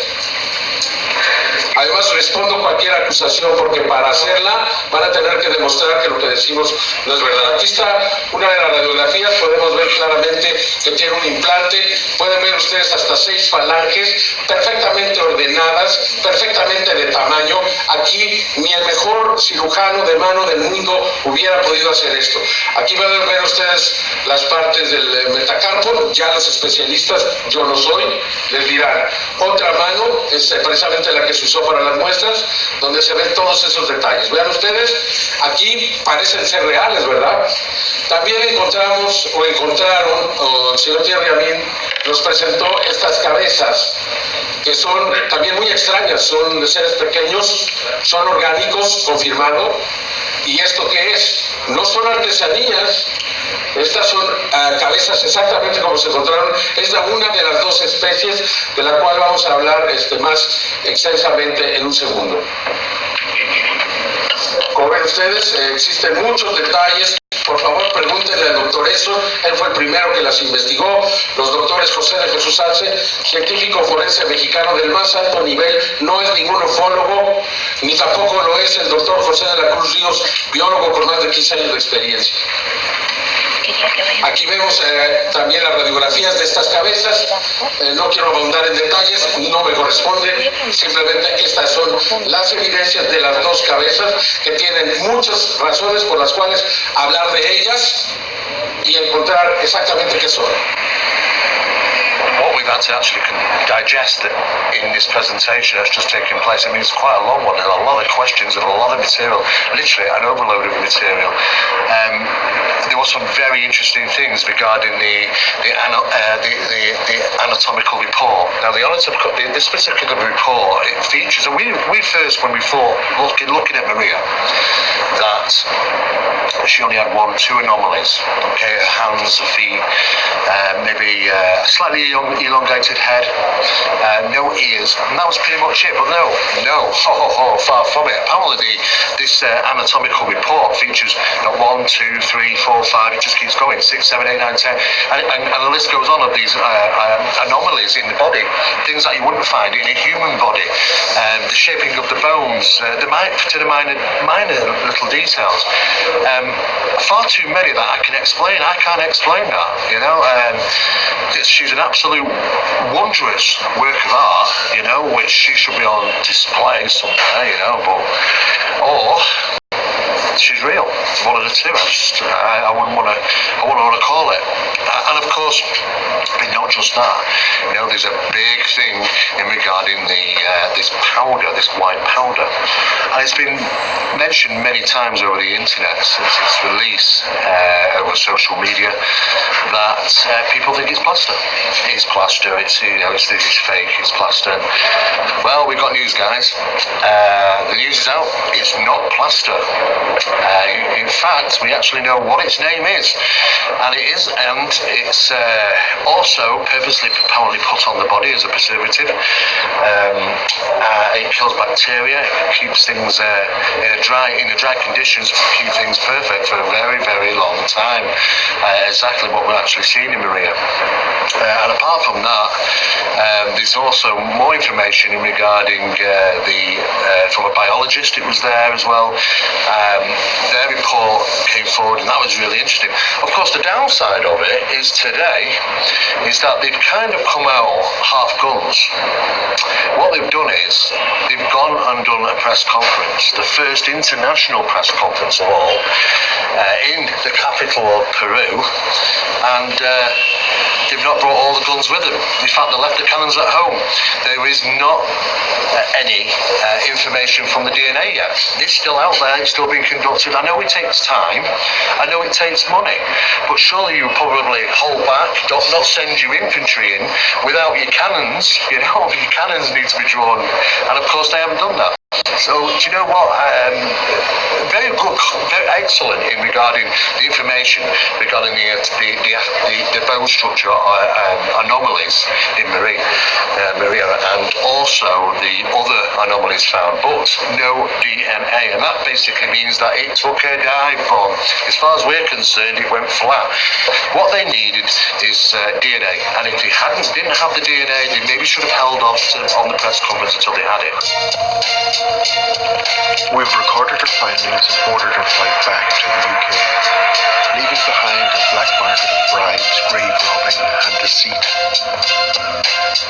Speaker 8: Además, respondo cualquier acusación, porque para hacerla van a tener que demostrar que lo que decimos no es verdad. Aquí está una de las radiografías, podemos ver claramente que tiene un implante, pueden ver ustedes hasta 6 falanges perfectamente ordenadas, perfectamente de tamaño. Aquí ni el mejor cirujano de mano del mundo hubiera podido hacer esto. Aquí pueden ver ustedes las partes del metacarpo, ya los especialistas, yo no soy, les dirán. Otra mano es precisamente la que se usó para las muestras, donde se ven todos esos detalles. Vean ustedes, aquí parecen ser reales, ¿verdad? También encontraron, el señor Thierry Amin nos presentó estas cabezas, que son también muy extrañas, son de seres pequeños, son orgánicos, confirmado. ¿Y esto qué es? No son artesanías, estas son cabezas exactamente como se encontraron. Es una de las 2 especies de la cual vamos a hablar más extensamente en un segundo. Como ven ustedes, existen muchos detalles. Por favor, pregúntenle al doctor eso. Él fue el primero que las investigó. Los doctores José de Jesús Arce, científico forense mexicano del más alto nivel, no es ningún ufólogo, ni tampoco lo es el doctor José de la Cruz Ríos, biólogo con más de 15 años de experiencia. Aquí vemos también las radiografías de estas cabezas. No quiero abundar en detalles, no me corresponde. Simplemente estas son las evidencias de las 2 cabezas, que tienen muchas razones por las cuales hablar de ellas y encontrar exactamente qué son.
Speaker 2: What we've had to actually digest in this presentation that's just taken place, I mean, it's quite a long one and a lot of questions and a lot of material, literally an overload of material. There were some very interesting things regarding the anatomical report. Now, this particular report, it features, and we first, when we thought, looking at Maria, that she only had 1, 2 anomalies, okay, her hands, her feet, maybe a slightly elongated head, no ears, and that was pretty much it. But no, far from it. Apparently, this anatomical report features 1, 2, 3, 4, 5. It just keeps going. 6, 7, 8, 9, 10, and the list goes on of these anomalies in the body. things that you wouldn't find in a human body, the shaping of the bones, to the minor little details. Far too many that I can explain. I can't explain that, you know. She's an absolute wondrous work of art, you know, which she should be on display somewhere, you know, or she's real. One of the two. I wouldn't want to call it. And of course, not just that. You know, there's a big thing in regarding this powder, this white powder, and it's been mentioned many times over the internet since its release over social media that people think it's plaster. It's plaster. It's fake. It's plaster. Well, we've got news, guys. The news is out. It's not plaster. In fact, we actually know what its name is, and it's also purposely apparently put on the body as a preservative. It kills bacteria. It keeps things in the dry conditions. Keep things perfect for a very, very long time. Exactly what we're actually seeing in Maria. And apart from that, there's also more information regarding from a biologist. It was there as well. Their report came forward, and that was really interesting. Of course, the downside of it is today is that they've kind of come out half guns. What they've done is they've gone and done a press conference, the first international press conference of all, in the capital of Peru, and they've not brought all the guns with them. In fact, they left the cannons at home. There is not any information from the DNA yet. It's still out there. It's still being conducted. I know it takes time. I know it takes money. But surely you probably hold back, not send your infantry in without your cannons. You know, your cannons need to be drawn. And of course, they haven't done that. So, do you know what? Very good, very excellent in regarding the information regarding the bone structure anomalies in Maria, and also the other anomalies found, but no DNA, and that basically means that it took a dive bomb. As far as we're concerned, it went flat. What they needed is DNA, and if they didn't have the DNA, they maybe should have held off on the press conference until they had it.
Speaker 6: We've recorded her findings and ordered her flight back to the UK, leaving behind a black market of bribes, grave robbing and deceit.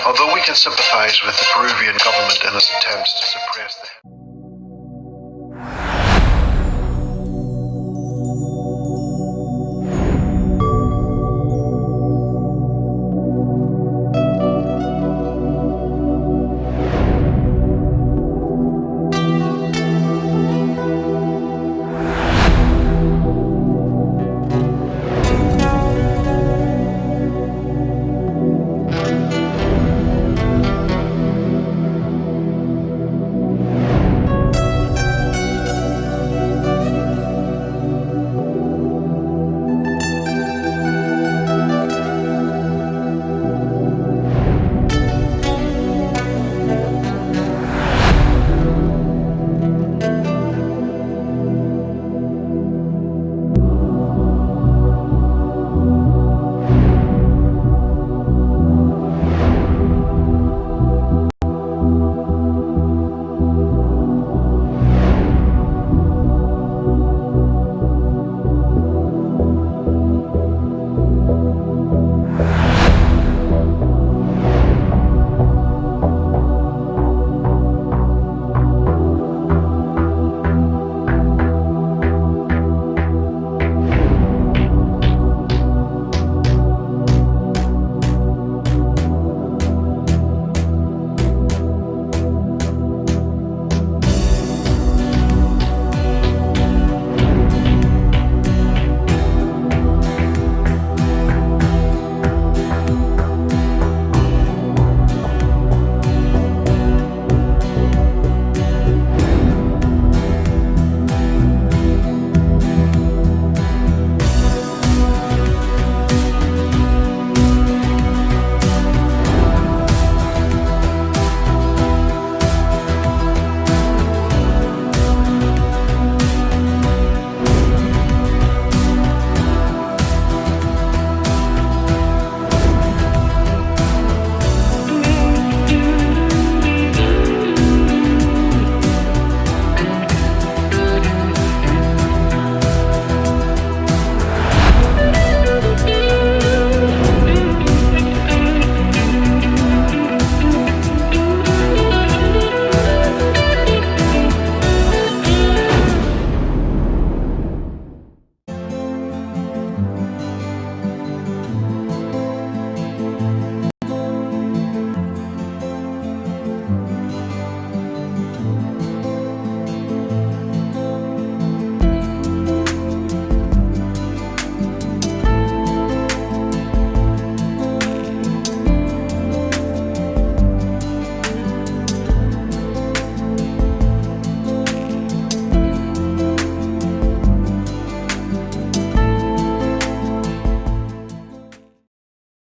Speaker 6: Although we can sympathise with the Peruvian government in its attempts to suppress the